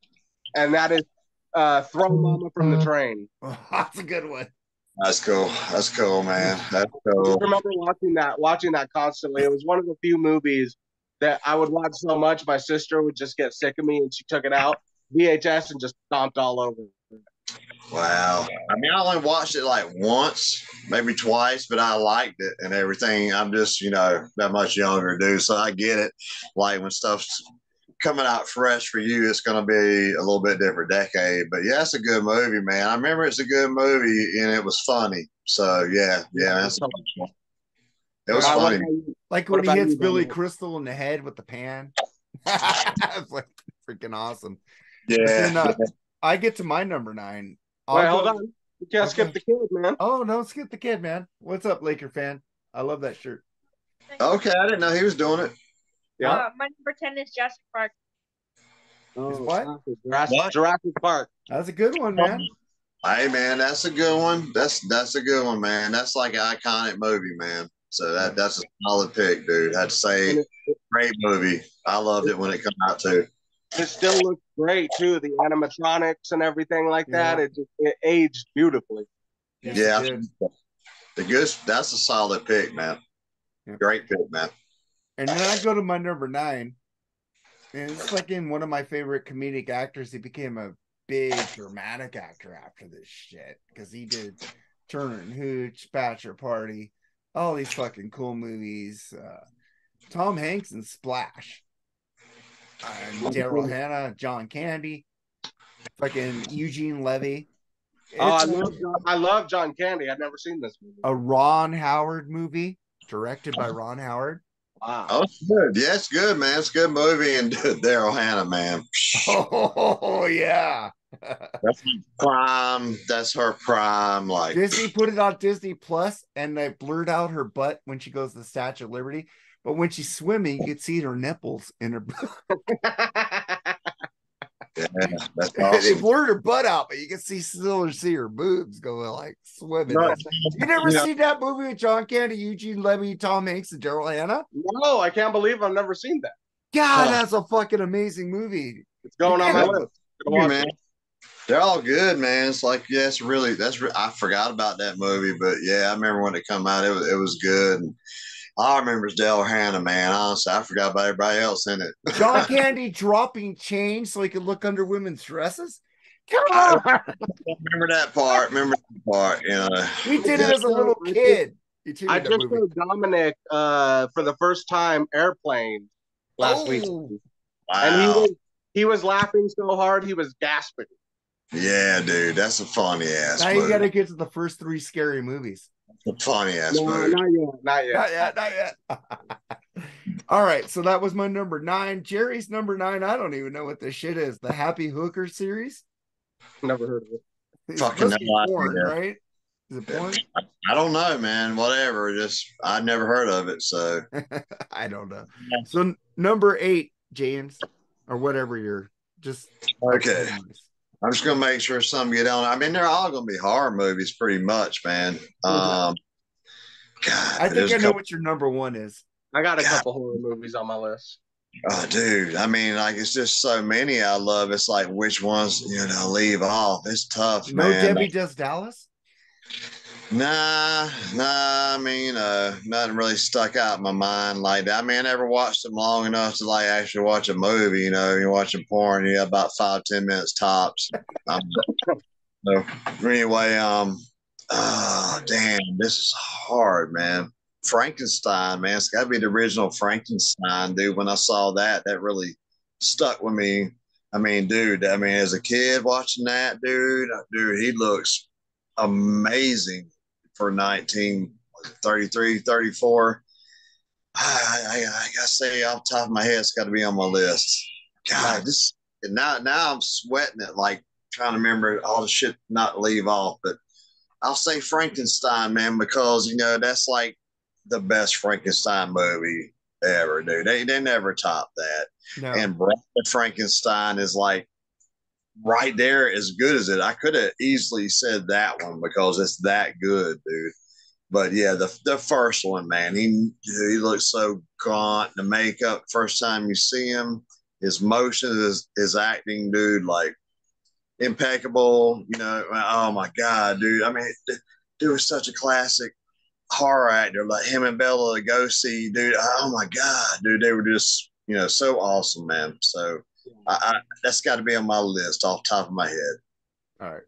And that is Throw Mama from the Train. Oh, that's a good one. That's cool. That's cool, man. That's cool. I remember watching that constantly. It was one of the few movies that I would watch so much, my sister would just get sick of me and she took it out, VHS, and just stomped all over it. Wow. I mean, I only watched it like once, maybe twice, but I liked it and everything. I'm just, that much younger, dude. So I get it. Like when stuff's coming out fresh for you, it's going to be a little bit different decade. But yeah, it's a good movie, man. I remember it's a good movie and it was funny. So yeah, that's it was funny. Like when he hits Billy Crystal in the head with the pan. It's like freaking awesome. Yeah. Then, I get to my number 9. Hold on. You can't skip the kid, man. Oh, no, skip the kid, man. What's up, Laker fan? I love that shirt. Okay, I didn't know he was doing it. Yeah. My number 10 is Jurassic Park. What? Jurassic Park. That's a good one, man. Hey, man, that's a good one. That's a good one, man. That's like an iconic movie, man. So that's a solid pick, dude. I'd say great movie. I loved it when it came out too. It still looks great too. The animatronics and everything like that. It aged beautifully. Yeah. That's a solid pick, man. Yeah. Great pick, man. And then I go to my number 9. And it's like in one of my favorite comedic actors. He became a big dramatic actor after this shit. Because he did Turner and Hooch, Bachelor Party, all these fucking cool movies. Tom Hanks and Splash. Daryl Hannah, John Candy, fucking Eugene Levy. I love John Candy. I've never seen this movie. A Ron Howard movie directed by Ron Howard. Wow. Oh, it's good. Yeah, it's good, man. It's a good movie. And Daryl Hannah, man. Oh, yeah. That's prime. That's her prime. Like Disney put it on Disney Plus, and they blurred out her butt when she goes to the Statue of Liberty. But when she's swimming, you could see her nipples in her. Yeah, that's awesome. They blurred her butt out, but you can still see her boobs going like swimming. No, you never seen that movie with John Candy, Eugene Levy, Tom Hanks, and Daryl Hannah? No, I can't believe I've never seen that. God, that's a fucking amazing movie. It's going on my list. Man. They're all good, man. It's like, yeah, I forgot about that movie, but yeah, I remember when it come out, it was good. And all I remember is Dale Hannah, man. Honestly, I forgot about everybody else in it. John Candy dropping change so he could look under women's dresses. Come I on. remember that part. You know. We did it as a little kid. I just showed Dominic for the first time Airplane last week. Wow. And he was laughing so hard he was gasping. Yeah, dude, that's a funny ass now movie. You got to get to the first 3 scary movies. A funny ass movie. Not yet. All right, so that was my number 9. Jerry's number 9. I don't even know what this shit is. The Happy Hooker series. Never heard of it. It's Fucking porn, right? Is it porn? I don't know, man. Whatever. I never heard of it, so I don't know. So number 8, James, or whatever you're just okay. I'm just gonna make sure some get on. I mean, they're all gonna be horror movies, pretty much, man. God, I think I know what your number 1 is. I got a couple horror movies on my list. Oh, dude. I mean, like, it's just so many I love. It's like which ones leave off. It's tough, no man. Debbie Does Dallas? Nah. I mean, nothing really stuck out in my mind like that. I mean, I never watched them long enough to like actually watch a movie. You're watching porn, you got about 5-10 minutes tops. So anyway, oh damn, this is hard, man. Frankenstein, man, it's got to be the original Frankenstein, dude. When I saw that really stuck with me. I mean, dude. I mean, as a kid watching that, dude, he looks amazing for 1933, 34. I gotta say, off the top of my head, it's got to be on my list. God, now I'm sweating it, like trying to remember all the shit not to leave off. But I'll say Frankenstein, man, because that's like the best Frankenstein movie ever, dude. They never top that. No. And Bride of Frankenstein is like right there as good as it. I could have easily said that one because it's that good, dude. But yeah, the first one, man, he looks so gaunt. The makeup, first time you see him, his motions, his acting, dude, like impeccable. Oh my God, dude. I mean, dude was such a classic horror actor, like him and Bela Lugosi, dude. Oh my God, dude, they were just so awesome, man. So I that's got to be on my list off the top of my head. All right,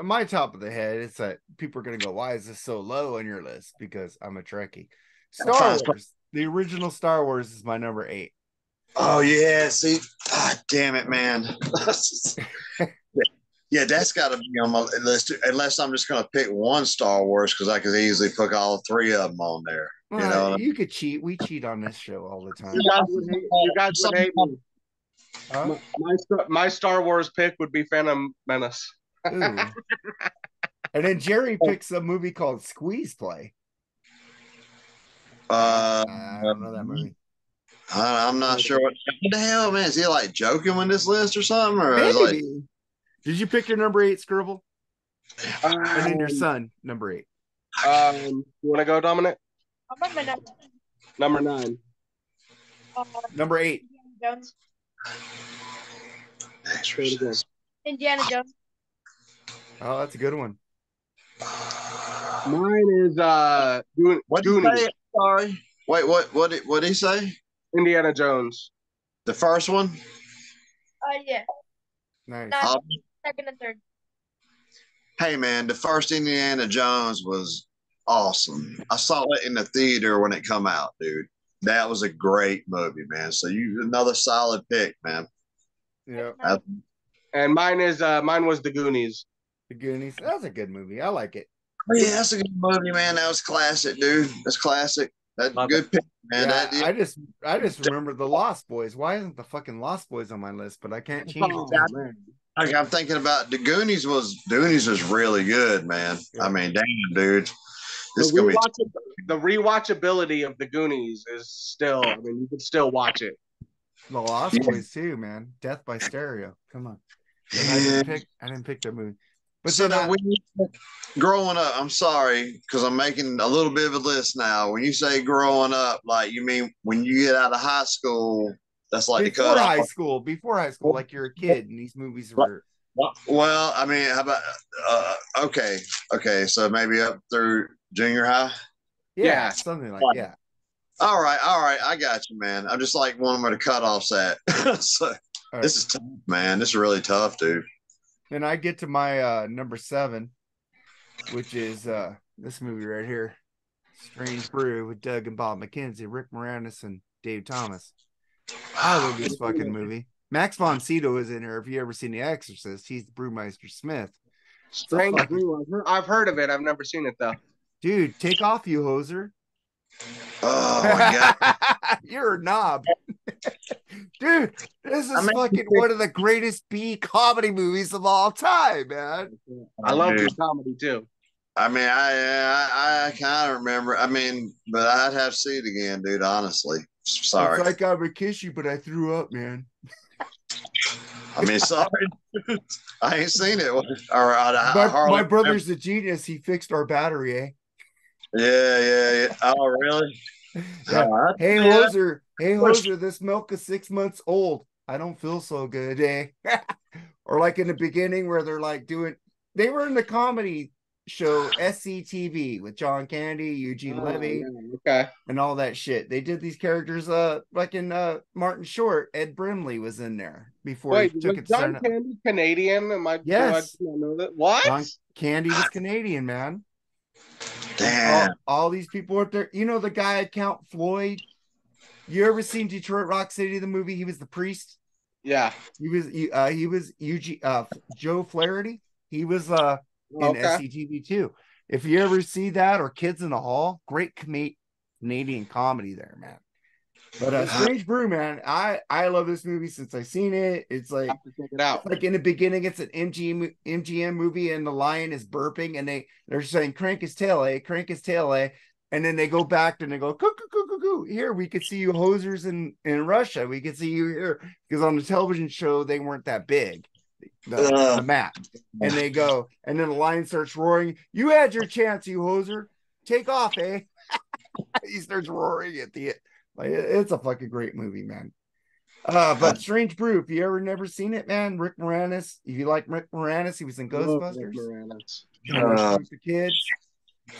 my top of the head is that people are gonna go, why is this so low on your list? Because I'm a Trekkie. Star Wars, the original Star Wars is my number 8. Oh yeah, see, God damn it, man. Yeah, that's got to be on my list, unless I'm just going to pick one Star Wars because I could easily put all 3 of them on there. Well, you could cheat. We cheat on this show all the time. You guys would hate me. Huh? My Star Wars pick would be Phantom Menace. And then Jerry picks a movie called Squeeze Play. I don't know that movie. I'm not sure what the hell, man. Is he like joking with this list or something? Or maybe. Like... Did you pick your number 8, Skribbal? And then your son, number 8. You want to go, Dominic? Number 9. Number 8. Jones. Indiana Jones. Oh, that's a good one. Mine is what did he say? Sorry. Wait, what did he say? Indiana Jones. The first one? Yeah. Nice. Second and third. Hey man, the first Indiana Jones was awesome. I saw it in the theater when it come out, dude. That was a great movie, man. So another solid pick, man. Yeah. And mine was The Goonies. The Goonies. That's a good movie. I like it. Yeah, that's a good movie, man. That was classic, dude. That's classic. That's a good pick, man. Yeah, I just remember the Lost Boys. Why isn't the fucking Lost Boys on my list? But I can't change it. I'm thinking about the Goonies was really good, man. Yeah. I mean, damn, dude. The rewatchability of the Goonies is still, I mean, you can still watch it. The Lost Boys too, man. Death by Stereo. Come on. I didn't pick that movie. But so growing up, I'm sorry, because I'm making a little bit of a list now. When you say growing up, like you mean when you get out of high school, that's like before high school, like you're a kid and these movies were Well, I mean, how about okay, so maybe up through junior high. Yeah, something like All right, I got you, man. I'm just like wanting where the cutoffs at. So this is tough, man. This is really tough, dude. Then I get to my number 7, which is this movie right here, Strange Brew with Doug and Bob McKenzie, Rick Moranis, and Dave Thomas. I love this fucking movie. Max von Sydow is in here. If you ever seen The Exorcist, he's the Brewmeister Smith. Strange Brew. I've heard of it. I've never seen it though. Dude, take off, you hoser. Oh my god, you're a knob. Dude, this is fucking one of the greatest B comedy movies of all time, man. I love B comedy too. I mean, I kind of remember. I mean, but I'd have to see it again, dude. Honestly, sorry. It's like I would kiss you, but I threw up, man. I mean, sorry, I ain't seen it. My brother's a genius. He fixed our battery, eh? Yeah. Oh, really? Yeah. Hey, hoser, this milk is 6 months old. I don't feel so good, eh? Or like in the beginning where they're like they were in the comedy show SCTV with John Candy, Eugene Levy, and all that shit. They did these characters, like in Martin Short, Ed Brimley was in there before he took it. John Candy Canadian? Yes. Do I know that? What? John Candy was Canadian, man. Damn. All these people up there. You know the guy Count Floyd? You ever seen Detroit Rock City, the movie? He was the priest. Yeah. He was Eugene Joe Flaherty. He was in SCTV too. If you ever see that or Kids in the Hall, great Canadian comedy there, man. But Strange Brew, man, I love this movie since I've seen it. It's like, check it out. Like in the beginning, it's an MGM movie, and the lion is burping, and they're saying crank his tail, crank his tail, and then they go back and they go coo coo coo coo coo. Here we could see you hosers in Russia. We could see you here because on the television show they weren't that big. The map, and they go, and then the lion starts roaring. You had your chance, you hoser. Take off, eh? He starts roaring at the end. Like, it's a fucking great movie, man. But Strange Brew, if you ever never seen it, man, Rick Moranis. If you like Rick Moranis, he was in Ghostbusters. The kids.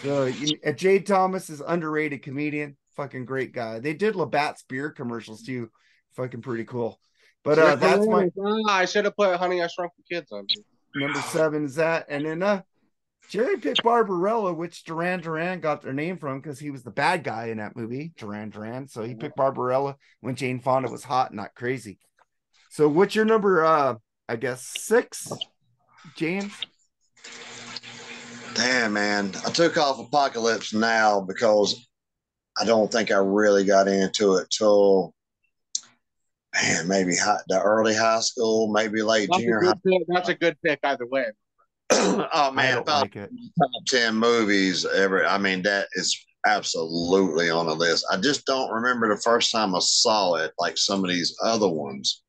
So Jade Thomas is underrated comedian, fucking great guy. They did Labatt's beer commercials too, fucking pretty cool. But that's my. I should have put Honey I Shrunk the Kids on. Number 7 is that, and then Jerry picked Barbarella, which Duran Duran got their name from because he was the bad guy in that movie, Duran Duran. So he picked Barbarella when Jane Fonda was hot, not crazy. So what's your number? I guess 6, James. Damn, man, I took off Apocalypse Now because I don't think I really got into it till, man, maybe the early high school, maybe late junior high. That's a good pick either way. Oh man, like it. Top 10 movies ever. I mean, that is absolutely on the list. I just don't remember the first time I saw it, like some of these other ones.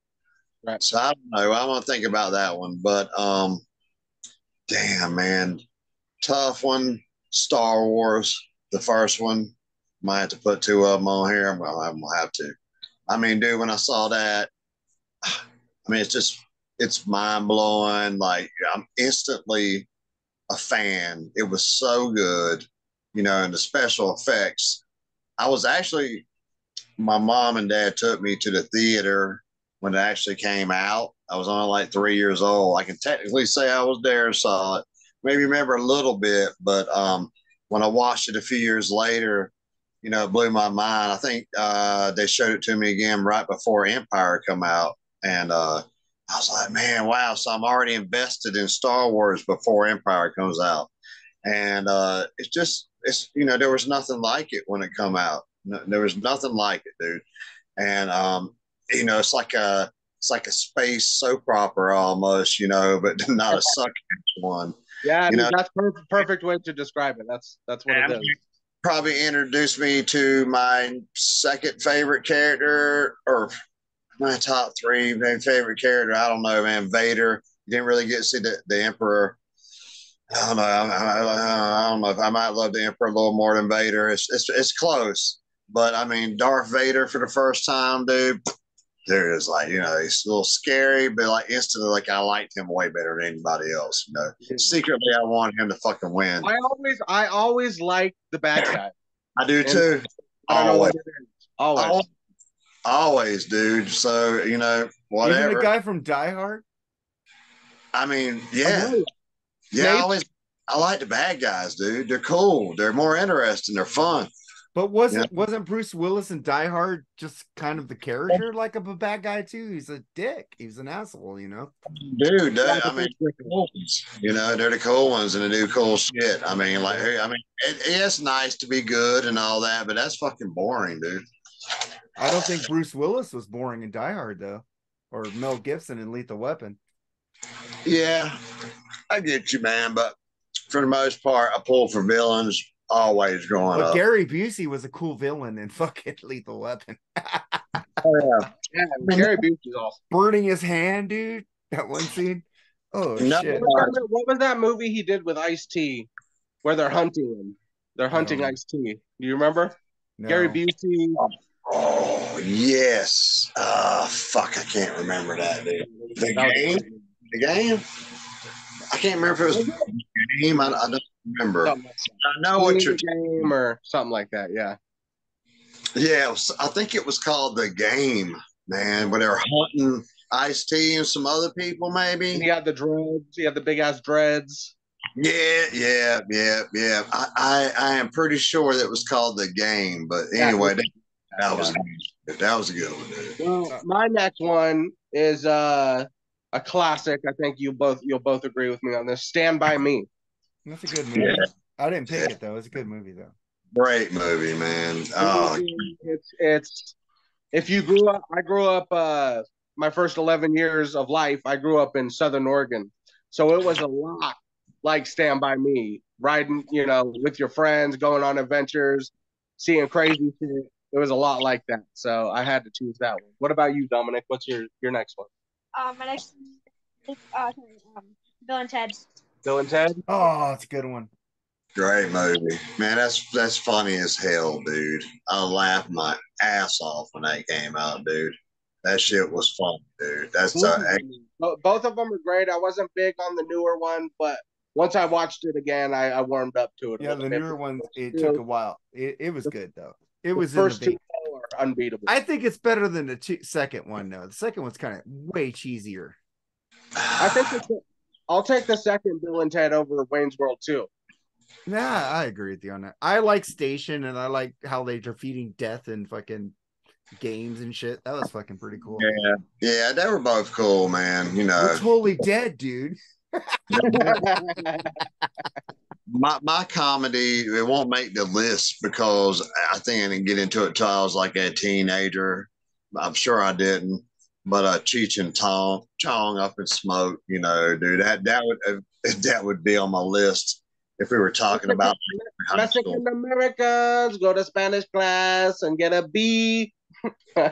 Right. So I don't know. I'm gonna think about that one. But damn, man, tough one. Star Wars, the first one. Might have to put 2 of them on here. I'm gonna have to. I mean, dude, when I saw that, I mean, it's mind blowing. Like, I'm instantly a fan. It was so good, and the special effects. My mom and dad took me to the theater when it actually came out. I was only like 3 years old. I can technically say I was there and saw it. Maybe remember a little bit, but when I watched it a few years later, it blew my mind. I think they showed it to me again right before Empire come out, and I was like, man, wow. So I'm already invested in Star Wars before Empire comes out. And there was nothing like it when it come out. No, there was nothing like it, dude. And, it's like a space soap opera almost, but not a suck one. Yeah, that's perfect way to describe it. That's what it is. Probably introduced me to my second favorite character, or my top 3 favorite character. I don't know, man. Vader. You didn't really get to see the Emperor. I don't know. I don't know if I might love the Emperor a little more than Vader. It's close, but I mean, Darth Vader for the first time, dude. Dude is like, he's a little scary, but like instantly, like I liked him way better than anybody else. Secretly, I want him to fucking win. I always like the bad guy. I do And too. I don't know what it is. Always, dude. So whatever. Even the guy from Die Hard. I mean, yeah. I like the bad guys, dude. They're cool. They're more interesting. They're fun. But wasn't Bruce Willis in Die Hard just kind of the character like of a bad guy too? He's a dick. He's an asshole, Dude, I mean, they're the cool ones and they do cool shit. I mean, it's nice to be good and all that, but that's fucking boring, dude. I don't think Bruce Willis was boring in Die Hard though, or Mel Gibson in Lethal Weapon. Yeah, I get you, man. But for the most part, I pull for villains. Always growing up. Gary Busey was a cool villain in fucking Lethal Weapon. Gary Busey's awesome. Burning his hand, dude. That one scene. Oh shit! What was that movie he did with Ice-T, where they're hunting him? They're hunting Ice-T. Do you remember? No. Gary Busey. Oh yes. Fuck, I can't remember that, dude. The game. I can't remember if it was the game. I don't remember. I know what you're game or something like that. Yeah. Yeah, I think it was called The Game, man. Where they were hunting Ice-T and some other people, maybe. And he had the dreads. He had the big ass dreads. Yeah. I am pretty sure that was called The Game, but anyway, that was a good one, dude. Well, my next one is a classic. I think you'll both agree with me on this. Stand By Me. That's a good movie. Yeah. I didn't pick it though. It's a good movie though. Great movie, man. Oh, it's if you grew up. I grew up. My first 11 years of life, I grew up in Southern Oregon, so it was a lot like Stand By Me, riding, with your friends, going on adventures, seeing crazy shit. It was a lot like that, so I had to choose that one. What about you, Dominic? What's your next one? My next Bill and Ted. Bill and Ted? Oh, it's a good one. Great movie. Man, that's funny as hell, dude. I laughed my ass off when that came out, dude. That shit was fun, dude. Both of them are great. I wasn't big on the newer one, but once I watched it again, I warmed up to it. Yeah, the newer one, it took a while. It was good, though. It was the first two are unbeatable. I think it's better than the second one, though. The second one's kind of way cheesier. I think I'll take the second Bill and Ted over Wayne's World 2. Nah, I agree with you on that. I like Station, and I like how they're defeating death in fucking games and shit. That was fucking pretty cool. Yeah, they were both cool, man. We're totally dead, dude. my comedy, it won't make the list because I think I didn't get into it till I was like a teenager. I'm sure I didn't. But Cheech and Chong Up in Smoke, dude, that would be on my list if we were talking about Mexican Americans go to Spanish class and get a B. All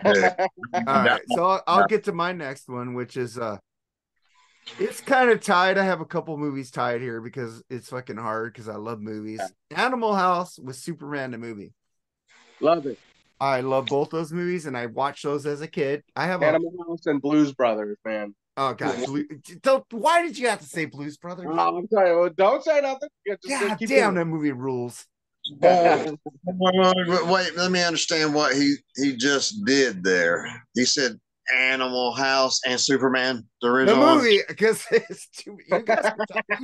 right, so I'll get to my next one, which is it's kind of tied. I have a couple movies tied here because it's fucking hard because I love movies. Animal House with Superman the movie. Love it. I love both those movies, and I watched those as a kid. I have Animal House and Blues Brothers, man. Oh god! Why did you have to say Blues Brothers? Oh, I'm sorry. Well, don't say nothing. God damn, that movie rules. Wait, let me understand what he just did there. He said Animal House and Superman, the original. The movie, because it's too. You guys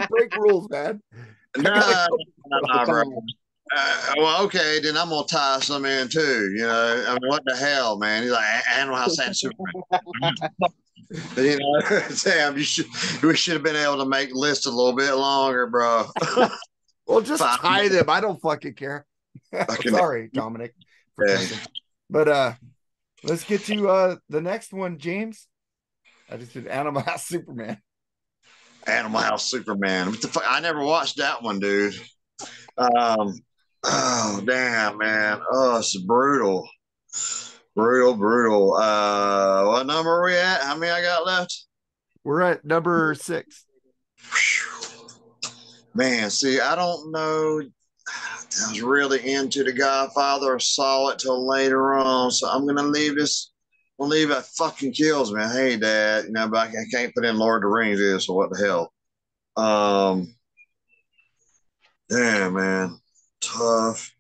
break rules, man. No, bro. Well, okay, then I'm gonna tie some in too. I mean, what the hell, man? He's like Animal House and Superman. Sam, we should have been able to make lists a little bit longer, bro. Well, just tie them. I don't fucking care. Sorry, Dominic. But let's get to the next one, James. I just did Animal House Superman. Animal House Superman. What the fuck? I never watched that one, dude. Oh damn, man. Oh, it's brutal. Brutal. What number are we at? How many I got left? We're at number 6. Man, see, I don't know. I was really into The Godfather. Saw it till later on, so I'm gonna leave this believe that fucking kills me. I hate that, but I can't put in Lord of the Rings here, so what the hell? Yeah, man, tough.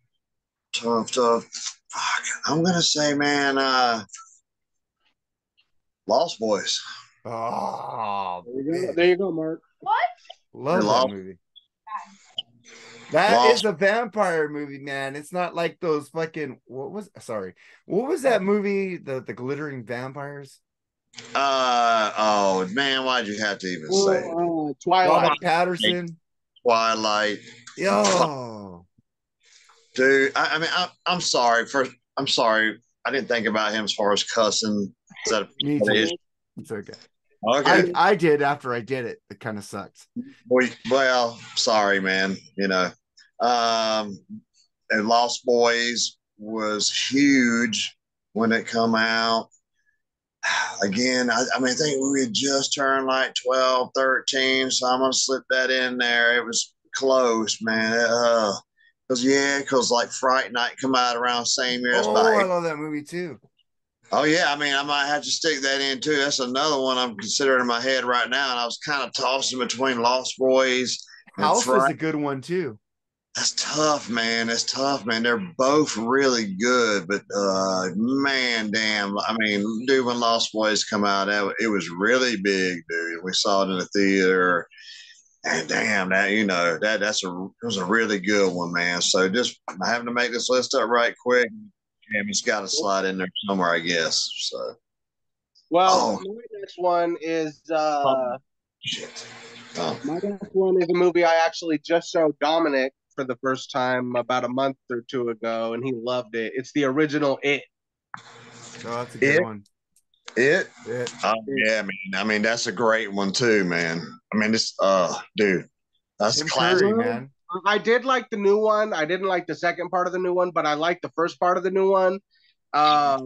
Fuck, I'm gonna say, man, Lost Boys. Oh, There you go, Mark. What? love that Lost. movie. That Lost. is a vampire movie, man. It's not like those fucking what was that movie? The glittering vampires? Oh man, why'd you have to even say it? Twilight. Robert Patterson. Twilight? Yo, Dude, I mean, I'm sorry. First, I'm sorry. I didn't think about him as far as cussing. me too. It's okay. Okay. I did after I did it. It kind of sucks. Well, sorry, man. And Lost Boys was huge when it come out. Again, I mean, I think we had just turned like 12, 13, so I'm gonna slip that in there. It was close, man. Because like Fright Night come out around the same year. Oh, I love that movie too. Oh yeah, I mean, I might have to stick that in too. That's another one I'm considering in my head right now, and I was kind of tossing between Lost Boys and House is Fright. a good one too. That's tough, man. That's tough, man. They're both really good, but man, damn. I mean, dude, when Lost Boys come out, it was really big, dude. We saw it in the theater, and damn, it was a really good one, man. So just having to make this list up right quick. Damn, it's got to slide in there somewhere, I guess. So, Well, my next one is shit. my next one is a movie I actually just showed Dominic for the first time about a month or two ago, and he loved it. It's the original It. Oh, that's a good one. It? It. Yeah, man. I mean, that's a great one too, man. I mean, dude, that's Tim classic. Curry, man. I did like the new one. I didn't like the second part of the new one, but I liked the first part of the new one. But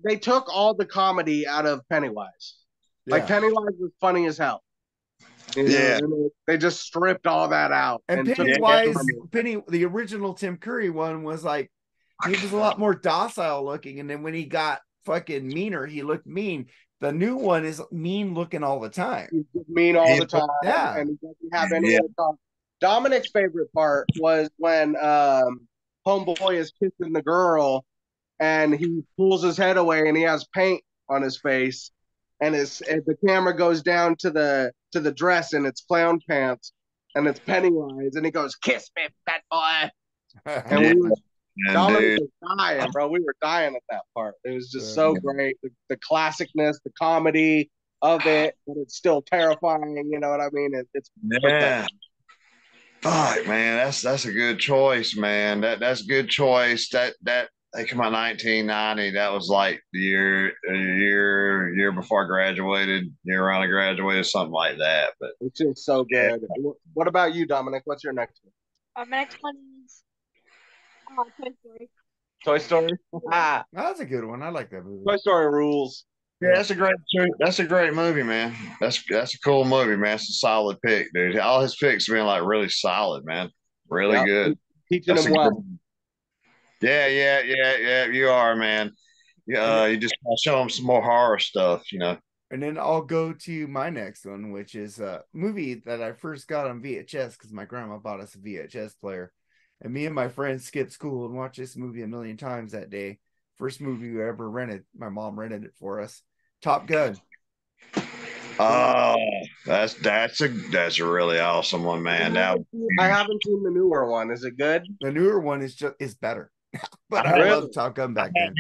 they took all the comedy out of Pennywise. Yeah. Like Pennywise was funny as hell. Yeah. They just stripped all that out. And Pennywise, the original Tim Curry one was like, he was a lot more docile looking. And then when he got fucking meaner, he looked mean. The new one is mean looking all the time. He's mean all the time. Yeah. And he doesn't have any other talk. Dominic's favorite part was when Homeboy is kissing the girl and he pulls his head away and he has paint on his face. And the camera goes down to the dress and it's clown pants and it's Pennywise and he goes, "Kiss me, fat boy." And Dominic was dying, bro. We were dying at that part. It was just so great. The classicness, the comedy of it, but it's still terrifying. You know what I mean? It's yeah. Fuck, man, that's a good choice, man. That's a good choice. That they come out 1990. That was like the year before I graduated, year around I graduated, something like that. But it's just so good. Yeah. What about you, Dominic? What's your next one? My next one is Toy Story. Toy Story? That's a good one. I like that movie. Toy Story rules. Yeah, that's a great movie, man. That's a cool movie, man. It's a solid pick, dude. All his picks have been like really solid, man. Really good. Teaching him well. Yeah. You are, man. You just gotta show him some more horror stuff, And then I'll go to my next one, which is a movie that I first got on VHS because my grandma bought us a VHS player. And me and my friends skipped school and watched this movie a million times that day. First movie we ever rented. My mom rented it for us. Top Gun. Oh, that's a really awesome one, man. I haven't seen the newer one. Is it good? The newer one is better. But I love Top Gun back then.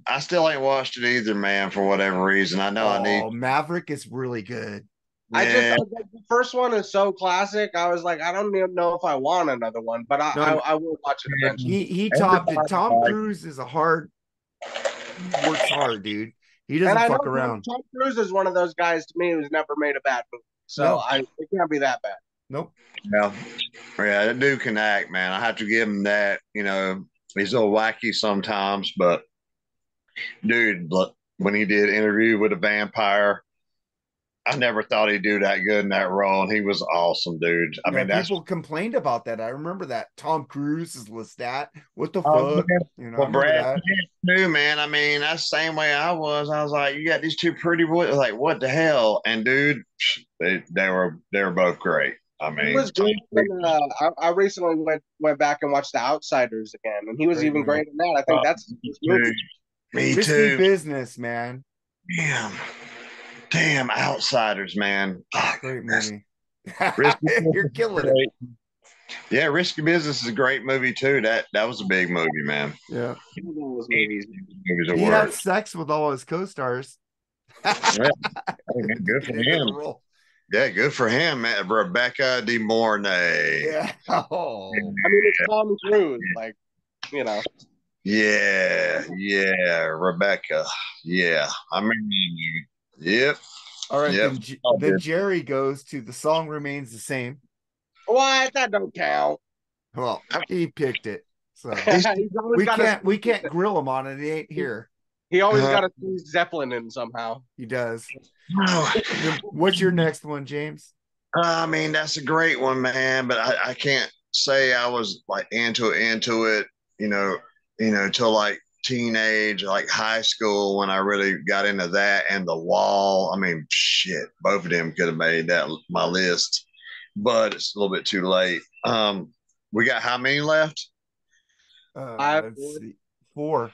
I still ain't watched it either, man, for whatever reason. I know I need. Maverick is really good. Yeah. The first one is so classic. I was like, I don't even know if I want another one, but I will watch it eventually. He topped it. Tom Cruise is he works hard, dude. He doesn't fuck around. Tom Cruise is one of those guys to me who's never made a bad movie. So it can't be that bad. Nope. Yeah, that dude can act, man. I have to give him that. He's a little wacky sometimes, but dude, when he did Interview with a Vampire, I never thought he'd do that good in that role, and he was awesome, dude. I mean, that's people complained about that. I remember that. Tom Cruise is Lestat. What the oh, fuck? man. You know, I Well, remember Brad that. Pitt too, man. I mean, that's the same way I was. I was like, you got these two pretty boys. Like, what the hell? And dude, they were both great. I He mean, was great when I recently went back and watched The Outsiders again, and he was Great even movie. great in that. I think that's his me movie. too. Me Risky too. Business, man. Damn, Outsiders, man. Fuck. Great movie. Risky You're Business killing is it. great. Yeah, Risky Business is a great movie too. That was a big movie, man. Yeah. Those movies. Movies are He had worth. sex with all his co-stars. Yeah, good for him. Yeah, good for him, man. Rebecca De Mornay. Yeah. Oh. I mean, it's Tom Cruise, like, you know. Yeah, Rebecca. Yeah, I mean, yep. All right, Yep. then Jerry goes to The Song Remains the Same. What? That don't count. Well, he picked it. So He's always we can't grill him on it. He ain't here. He always got to squeeze Zeppelin in somehow. He does. Then what's your next one, James? I mean, that's a great one, man. But I can't say I was like into it, till like teenage, like high school when I really got into that and The Wall. I mean, shit, both of them could have made that my list, but it's a little bit too late. We got how many left? Let's see. 4.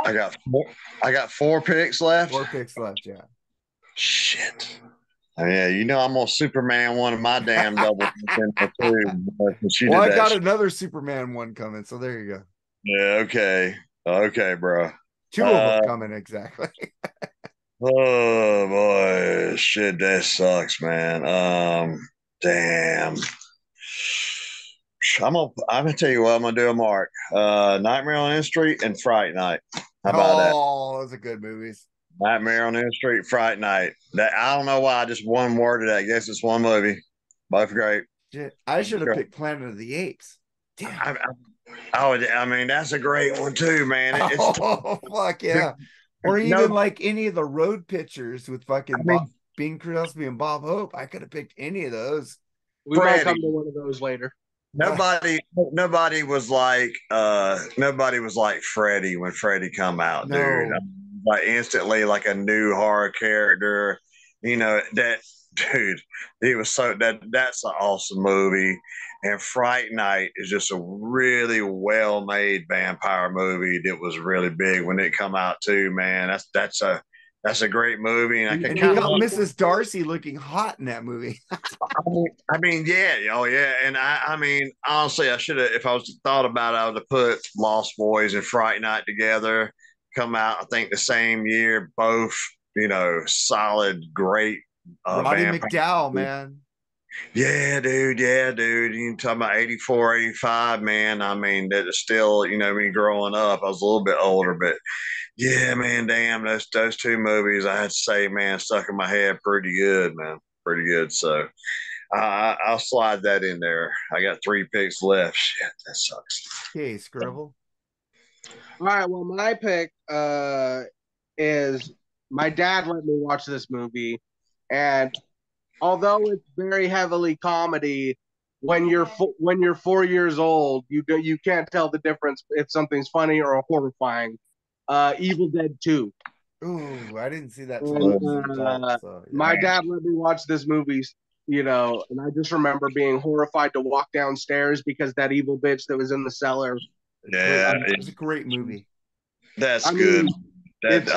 I got 4 picks left. 4 picks left, yeah. Shit. Yeah, I'm gonna Superman one of my damn double too. Well, I got another Superman one coming, so there you go. Yeah, okay, bro. 2 of them coming exactly. Oh boy, shit, that sucks, man. Damn. I'm gonna tell you what I'm gonna do, Mark. Nightmare on Elm Street and Fright Night. How about that? Oh, those are good movies. Nightmare on Elm Street, Fright Night. That I don't know why I just one worded that. I guess it's one movie. Both great. Shit, I should have picked Planet of the Apes. Damn. I mean, that's a great one too, man. Oh, fuck yeah. Or even like any of the road pictures with fucking Bing Crosby and Bob Hope. I could have picked any of those. We might come to one of those later. Nobody was like Freddy when Freddy come out, dude. I mean, like instantly like a new horror character. That dude, he was that's an awesome movie. And Fright Night is just a really well-made vampire movie that was really big when it come out too, man. That's a great movie, and you got Mrs. Darcy looking hot in that movie. I mean, yeah, oh yeah, and I mean, honestly, I should have, if I was thought about it, I would have put Lost Boys and Fright Night together. Come out, I think, the same year. Both, solid, great. Roddy McDowell, man. Yeah, dude. You talk about 84, 85, man. I mean, that is still, me growing up. I was a little bit older, but yeah, man, damn, those 2 movies, I had to say, man, stuck in my head pretty good, man. Pretty good. So I'll slide that in there. I got 3 picks left. Shit, that sucks. Okay, Skribbal. All right, well, my pick is my dad let me watch this movie, and although it's very heavily comedy, when you're 4 years old, you can't tell the difference if something's funny or horrifying. Evil Dead 2. Ooh, I didn't see that. My dad let me watch this movie, and I just remember being horrified to walk downstairs because that evil bitch that was in the cellar. Yeah, it was a great movie. That's good. It's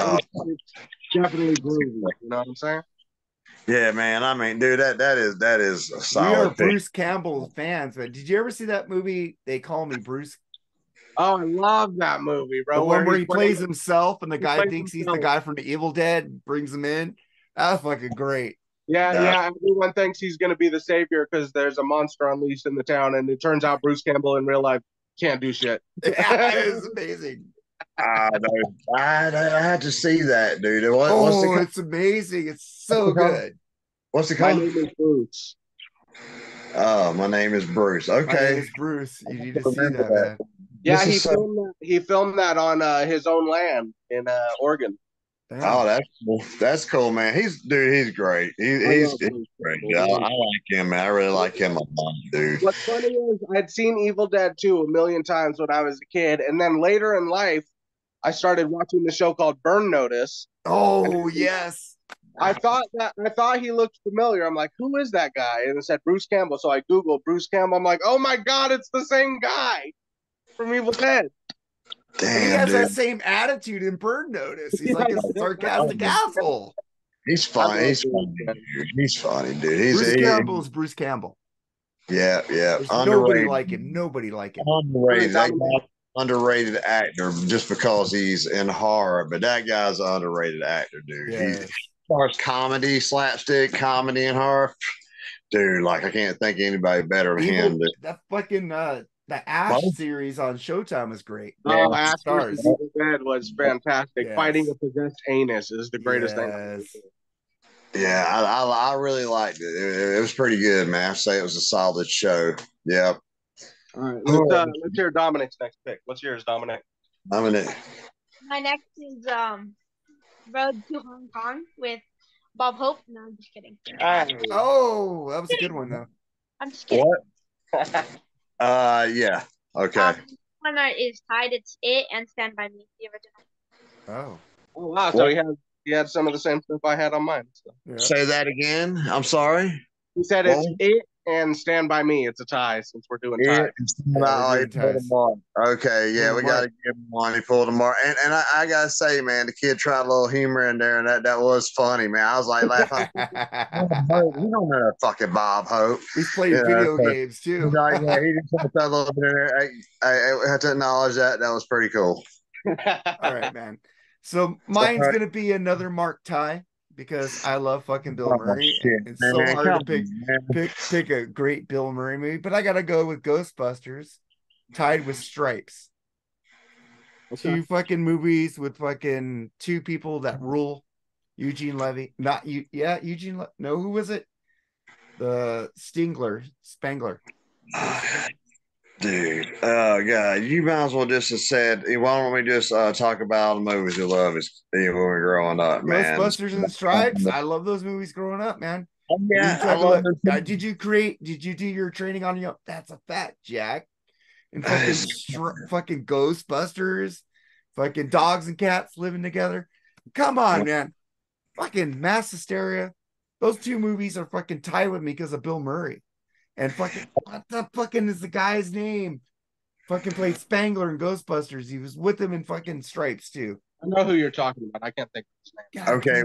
definitely groovy. You know what I'm saying? Yeah, man. I mean, dude, that is a solid. We are Bruce Campbell fans, but did you ever see that movie? They Call Me Bruce. Oh, I love that movie, bro. The one where he plays himself, and the guy thinks he's the guy from the Evil Dead, brings him in. That's fucking great. Yeah. Everyone thinks he's going to be the savior because there's a monster unleashed in the town, and it turns out Bruce Campbell in real life can't do shit. Yeah, it's amazing. I had to see that, dude. It's amazing. It's so good. What's it called? My name is Bruce. Oh, my name is Bruce. Okay. My name is Bruce. You need to see that, man. Yeah, he filmed that on his own land in Oregon. Damn. Oh, that's cool. That's cool, man. He's great. He's great. Yeah, I like him, man. I really like him a lot, dude. What's funny is I'd seen Evil Dead 2 a million times when I was a kid, and then later in life, I started watching the show called Burn Notice. Oh, yes. I thought he looked familiar. I'm like, who is that guy? And it said Bruce Campbell. So I Googled Bruce Campbell. I'm like, oh my God, it's the same guy from Evil Dead. And he Damn, has that dude. same attitude in Bird Notice. He's like a sarcastic asshole. He's funny. He's funny, dude. He's funny, dude. Bruce Campbell is Bruce Campbell. Yeah. There's nobody like him. Nobody like him. Underrated. That guy's underrated actor just because he's in horror, but that guy's an underrated actor, dude. Yes. As far as comedy, slapstick comedy and horror, dude, like I can't think of anybody better than him. Dude. That fucking the Ash series on Showtime is great. Oh, Ash vs. Evil Dead was fantastic. Yes. Fighting a possessed anus is the greatest thing. Yeah, I really liked it. It was pretty good, man. I'd say it was a solid show. Yep. All right, let's hear Dominic's next pick. What's yours, Dominic? Dominic. My next is Road to Hong Kong with Bob Hope. No, I'm just kidding. Oh, that was a good one though. I'm just kidding. What? Yeah. Okay. One is tied. It's It and Stand By Me, the original. Oh, wow. So he had some of the same stuff I had on mine. So. yeah. Say that again. I'm sorry. He said it's It and Stand By Me. It's a tie since we're doing ties. Okay, yeah, we got to give him one. He pulled a mark, and I gotta say, man, the kid tried a little humor in there, and that was funny, man. I was like laughing. We don't know fucking Bob Hope. He's playing video games too. Like, yeah, he just put that little bit in there. I have to acknowledge that was pretty cool. All right, man. So mine's gonna be another Mark tie because I love fucking Bill Murray. It's so hard to pick a great Bill Murray movie, but I gotta go with Ghostbusters, tied with Stripes. Okay. 2 fucking movies with fucking 2 people that rule. Eugene Levy, not you, Eugene. No, who was it? The Spangler. Dude, oh god, you might as well just have said, why don't we just talk about the movies you love when we were growing up, man? Ghostbusters and Stripes. I love those movies growing up, man. Oh, yeah, I love them. Did you do your training on your? That's a fact, Jack. And fucking Ghostbusters, fucking dogs and cats living together. Come on, man. Fucking mass hysteria. Those 2 movies are fucking tied with me because of Bill Murray. And fucking, what the fucking is the guy's name? Fucking played Spangler in Ghostbusters. He was with him in fucking Stripes too. I know who you're talking about. I can't think of his name. God, okay.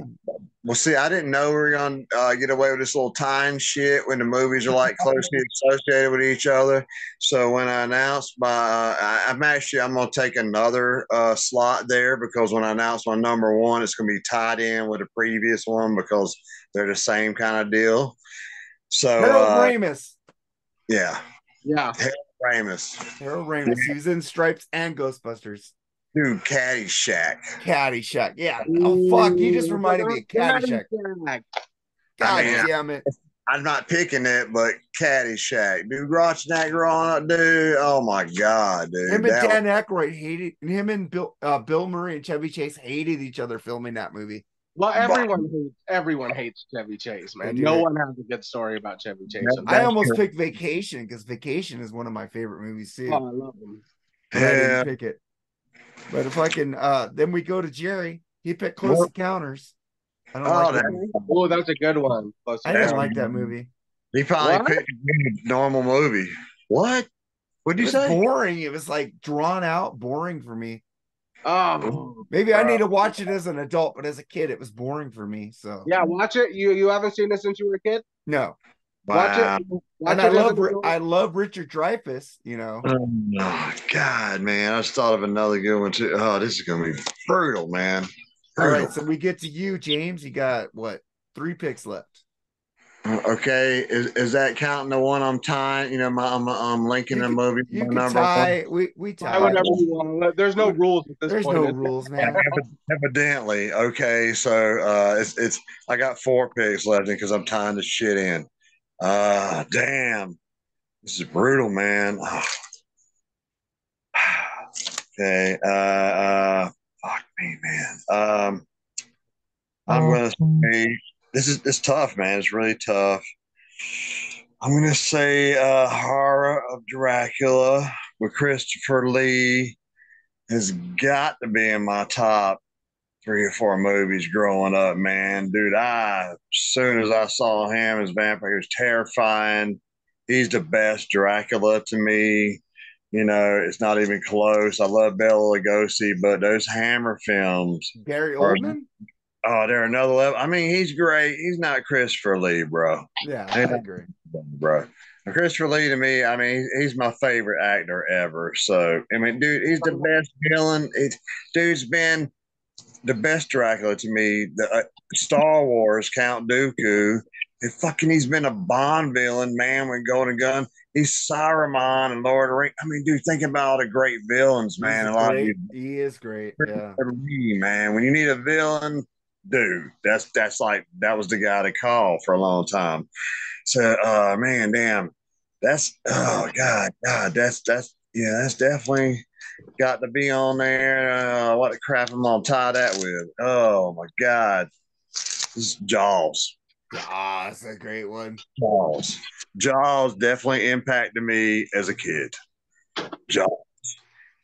Well, see, I didn't know we were going to get away with this little time shit when the movies are like closely associated with each other. So when I announced I'm going to take another slot there because when I announce my number 1, it's going to be tied in with the previous one because they're the same kind of deal. So Harold Ramis. Yeah. Harold Ramis. He was in Stripes and Ghostbusters. Dude, Caddyshack. Yeah. Oh, fuck. You just reminded me of Caddyshack. God damn it. I'm not picking it, but Caddyshack. Dude, watching that growing up, dude. Oh, my God, dude. Him and Dan Aykroyd hated, and him and Bill Murray and Chevy Chase hated each other filming that movie. Well, everyone hates Chevy Chase, man. No one has a good story about Chevy Chase. I almost picked Vacation because Vacation is one of my favorite movies too. Oh, I love him. I didn't pick it. But if I can, then we go to Jerry. He picked Close Encounters. I don't like that. Oh, that's a good one. I didn't like that movie. He probably picked a normal movie. What? What'd you say? Boring. It was like drawn out, boring for me. Oh, maybe I need to watch it as an adult, but as a kid, it was boring for me. So yeah, watch it. You haven't seen it since you were a kid? No. Wow. Watch it. I love Richard Dreyfuss. You know. Oh God, man! I just thought of another good one too. Oh, this is gonna be brutal, man. Brutal. All right, so we get to you, James. You got what? 3 picks left. Okay, is that counting the one I'm tying? You know, I'm linking the movie. You can tie. We tie. Whatever you want. There's no rules at this point. There's no rules, man. Evidently, okay. So it's I got 4 picks left because I'm tying this shit in. Damn, this is brutal, man. Okay. Fuck me, man. I'm gonna say this tough, man. It's really tough. I'm gonna say Horror of Dracula with Christopher Lee has got to be in my top 3 or 4 movies growing up, man. Dude, as soon as I saw him as vampire, he was terrifying. He's the best Dracula to me. It's not even close. I love Bela Lugosi, but those Hammer films Gary are Oldman? they're another level. I mean, he's great. He's not Christopher Lee, bro. Yeah, I agree. Bro. Christopher Lee to me, I mean, he's my favorite actor ever. So, I mean, dude, he's the best villain. Dude's been the best Dracula to me. The Star Wars, Count Dooku. He's been a Bond villain, man, with Golden Gun. He's Saruman and Lord of the Rings. I mean, dude, think about all the great villains, man. He is great. Yeah. Man, when you need a villain, dude, that's like that was the guy to call for a long time. So, man, damn, that's that's definitely got to be on there. What the crap am I gonna tie that with? Oh my God, this is Jaws. Ah, that's a great one. Jaws definitely impacted me as a kid.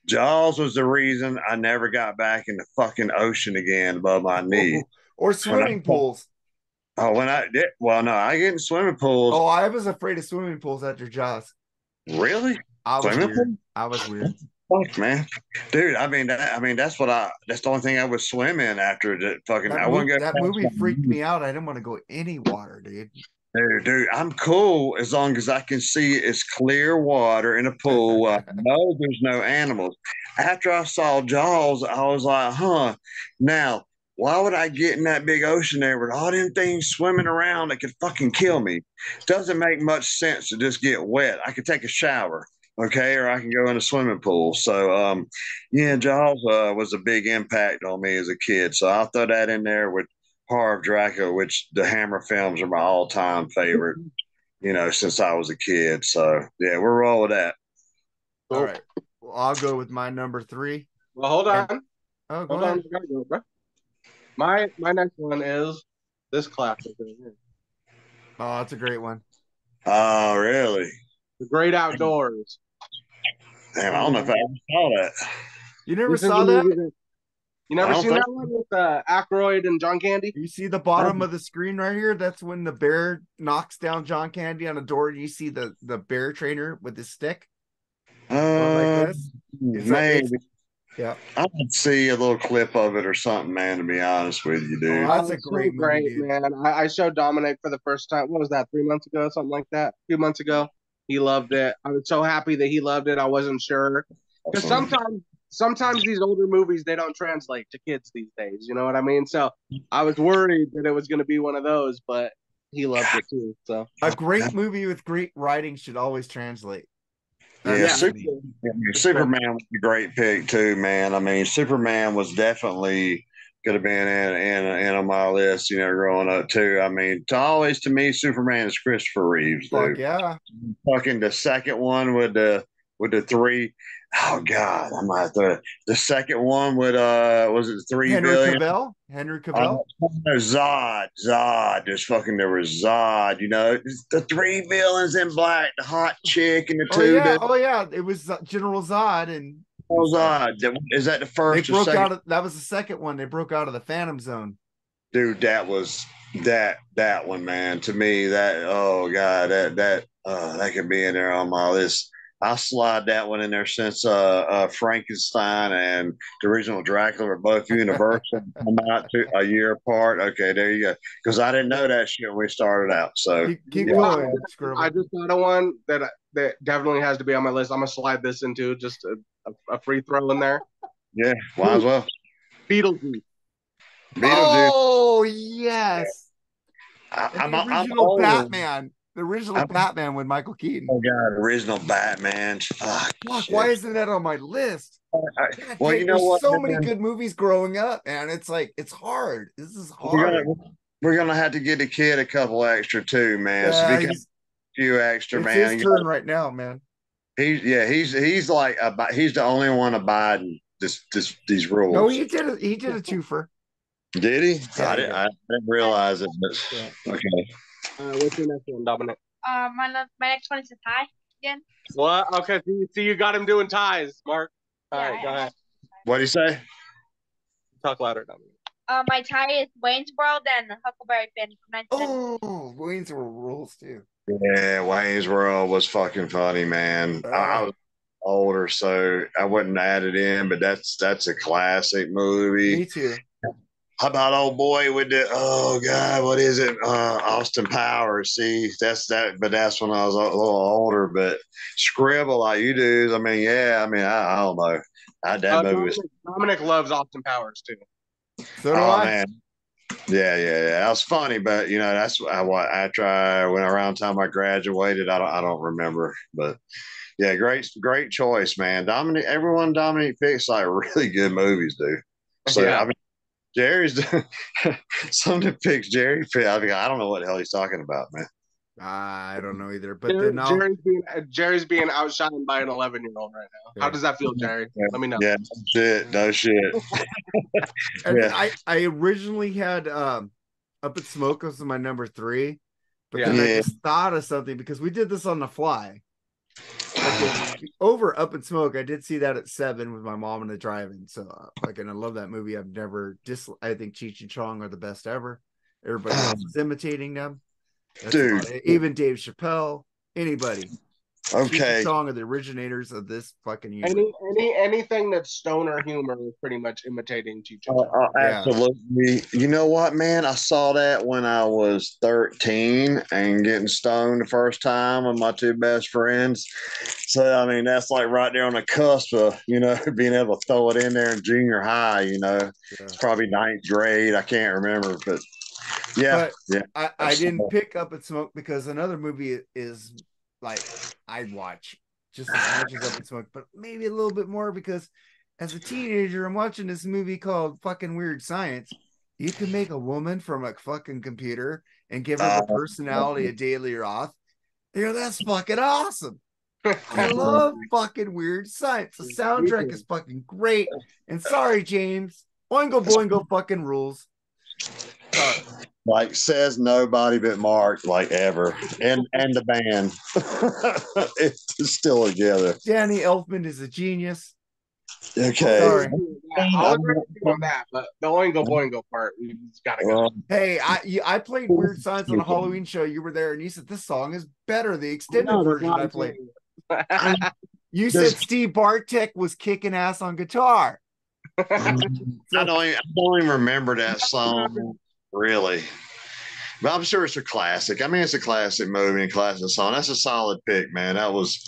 Jaws was the reason I never got back in the fucking ocean again above my knee. Or swimming pools. Oh, when I did, well, no, I get in swimming pools. Oh, I was afraid of swimming pools after Jaws. Really? I was weird. Fuck, man, dude. I mean, that's the only thing I would swim in after the fucking. That movie freaked me out. I didn't want to go any water, dude. Dude, I'm cool as long as I can see it's clear water in a pool. No, there's no animals. After I saw Jaws, I was like, huh. Now, why would I get in that big ocean there with all them things swimming around that could fucking kill me? Doesn't make much sense to just get wet. I could take a shower, okay, or I can go in a swimming pool. So, yeah, Jaws was a big impact on me as a kid. So I'll throw that in there with Horror of Dracula, which the Hammer films are my all-time favorite, since I was a kid. So, yeah, we're rolling with that. All right. Well, I'll go with my number 3. Well, hold on. Go ahead. Go, bro. My next one is this classic right here. Oh, that's a great one. Oh, really? The Great Outdoors. Damn, I don't know if I ever saw that. You never saw that? You never seen that one with Aykroyd and John Candy? You see the bottom of the screen right here? That's when the bear knocks down John Candy on a door, and you see the bear trainer with his stick. Like this. Maybe. Yeah. I would see a little clip of it or something, man, to be honest with you, dude. Oh, that's a great movie, man. I showed Dominic for the first time. What was that, 3 months ago? Something like that? A few months ago. He loved it. I was so happy that he loved it. I wasn't sure. Because sometimes these older movies, they don't translate to kids these days. You know what I mean? So I was worried that it was going to be one of those, but he loved it too. So a great movie with great writing should always translate. Superman was a great pick too, man. I mean, Superman was definitely could have been in on my list, growing up too. I mean, to me, Superman is Christopher Reeves. Dude. Fuck yeah. Fucking the second one with the 3. Oh God, I'm not the second one with was it 3 billion? Henry Cavill. Zod. There was Zod. The 3 villains in black, the hot chick and the two. It was General Zod and Zod. Is that the first? They broke out of that was the second one. They broke out of the Phantom Zone. Dude, that was that one, man. To me, that that could be in there on my list. I'll slide that one in there since Frankenstein and the original Dracula are both Universal come out a year apart. Okay, there you go. Because I didn't know that shit when we started out. So keep going. I just thought of one that definitely has to be on my list. I'm gonna slide this into just a free throw in there. Yeah, might as well. Beetlejuice. Oh yes. I'm original Batman. The original Batman with Michael Keaton. Oh God, original Batman. Fuck, why isn't that on my list? Well, you know what? So many good movies growing up, man. It's like it's hard. This is hard. We're gonna have to get a kid a couple extra too, man. So if you got a few extra, man. It's his turn right now, man. He's the only one abiding these rules. No, he did a twofer. Did he? Yeah, I didn't realize it, but Yeah. okay. What's your next one, Dominic? My next one is a tie again. What? Okay, so you got him doing ties, Mark. All Yeah, right, go ahead. What do you say? Talk louder, Dominic. My tie is Wayne's World and Huckleberry Finn from 1970. Oh, Wayne's World rules too. Yeah, Wayne's World was fucking funny, man. I was older, so I wouldn't add it in, but that's a classic movie. Me too. How about old boy with the what is it? Austin Powers. See, that's that, but that's when I was a little older. But Scribble like you do. I mean, yeah. I mean, I don't know. That movie was. Dominic loves Austin Powers too. So do I. Man. Yeah. That was funny, but that's what after I went around time I graduated. I don't remember, but yeah, great choice, man. Dominic picks like really good movies, dude. So Yeah. I mean, Jerry's something picks Jerry. I don't know what the hell he's talking about, man. I don't know either. But then Jerry's being outshined by an 11-year-old right now. Yeah. How does that feel, Jerry? Let me know. Yeah, no shit. Yeah. I originally had Up in Smoke was my number 3, but then I just thought of something because we did this on the fly. Over Up in Smoke, I did see that at 7 with my mom in the drive-in. So, and I love that movie. I've never I think Cheech and Chong are the best ever. Everybody else is imitating them. Dude, even Dave Chappelle, anybody. Okay. Cheech and Chong are the originators of this fucking universe. Anything that's stoner humor is pretty much imitating Cheech and Chong. Absolutely. You know what, man? I saw that when I was 13 and getting stoned the first time with my 2 best friends. So, I mean, that's like right there on the cusp of, being able to throw it in there in junior high, It's probably 9th grade. I can't remember, but yeah. I didn't pick Up in Smoke because another movie is like I'd watch just as much as Up in Smoke, but maybe a little bit more because as a teenager, I'm watching this movie called fucking Weird Science. You can make a woman from a fucking computer and give her the personality of Daily Roth. That's fucking awesome. I love fucking Weird Science. The soundtrack is fucking great. And sorry, James. Oingo Boingo fucking rules. Like says nobody but Mark, like ever, and the band, it's still together. Danny Elfman is a genius. Okay, sorry. I'll agree with you on that, but the Oingo Boingo part, we just gotta go. Hey, I played Weird Science on a Halloween show. You were there, and you said this song is better. The extended version I played. You said Steve Bartek was kicking ass on guitar. I don't even remember that song. Really, but I'm sure it's a classic. I mean, it's a classic movie and classic song. That's a solid pick, man. That was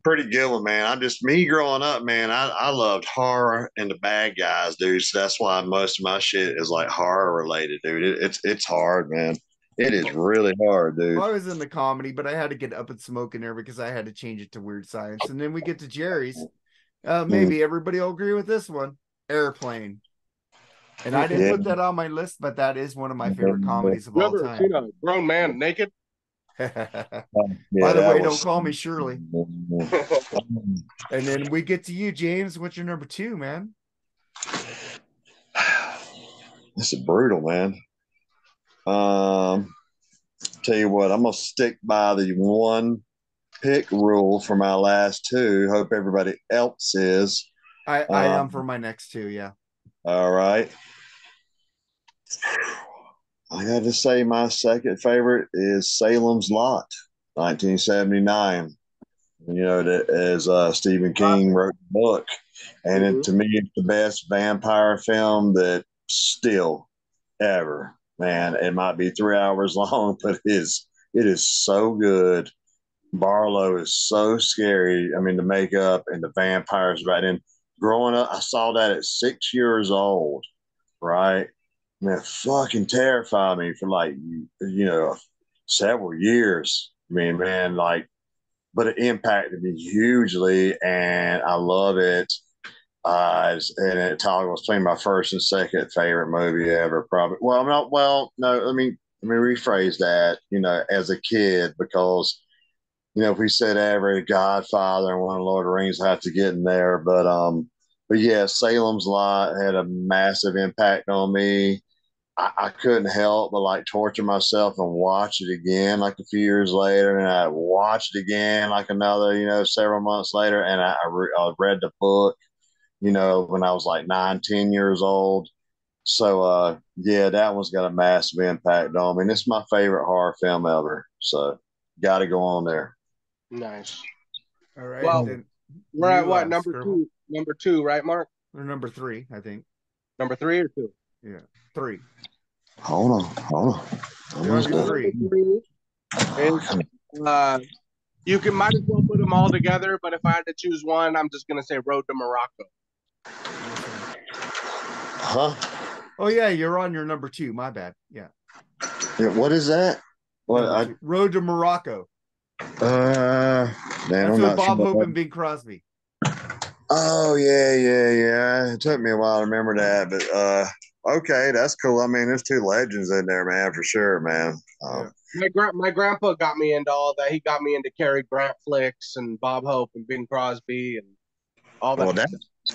pretty good one, man. Me growing up, man, I loved horror and the bad guys, dude. So that's why most of my shit is like horror related, dude. It's hard, man. It is really hard, dude. I was in the comedy, but I had to get Up in Smoke in there because I had to change it to Weird Science. And then we get to Jerry's. Maybe everybody will agree with this one. Airplane. And I didn't put that on my list, but that is one of my favorite comedies of all time. Seen a grown man naked? By the way, don't call me Shirley. And then we get to you, James. What's your number 2, man? This is brutal, man. Tell you what, I'm gonna stick by the 1 pick rule for my last 2. Hope everybody else is. I am for my next 2, yeah. All right. I got to say my second favorite is Salem's Lot, 1979. As Stephen King wrote the book. And to me, it's the best vampire film that still ever, man. It might be 3 hours long, but it is so good. Barlow is so scary. I mean, the makeup and the vampires right in. Growing up, I saw that at 6 years old, right? Man, it fucking terrified me for several years. I mean, man, but it impacted me hugely, and I love it. And it was playing my first and second favorite movie ever, probably. Well, no, let me rephrase that. As a kid, because if we said ever, Godfather and one of Lord of the Rings, I have to get in there. But yeah, Salem's Lot had a massive impact on me. I couldn't help but like torture myself and watch it again like a few years later, and I watched it again like another, several months later, and I read the book, when I was like 9, 10 years old. So yeah, that one's got a massive impact on me. And it's my favorite horror film ever. So got to go on there. Nice. All right. Well, then we're at what, number Skribbal? two? Number two, right, Mark? Or number 3, I think. Number 3 or 2? Yeah, 3. Hold on. You're on your 3. You might as well put them all together, but if I had to choose one, I'm just gonna say Road to Morocco. Huh? Oh yeah, you're on your number 2. My bad. Yeah. What is that? What? Road to Morocco. Man, That's I'm with not Bob sure. Hope and Bing Crosby. Oh yeah. It took me a while to remember that, but okay, that's cool. I mean, there's 2 legends in there, man, for sure, man. Yeah. My grandpa got me into all that. He got me into Cary Grant flicks and Bob Hope and Bing Crosby and all that. Well,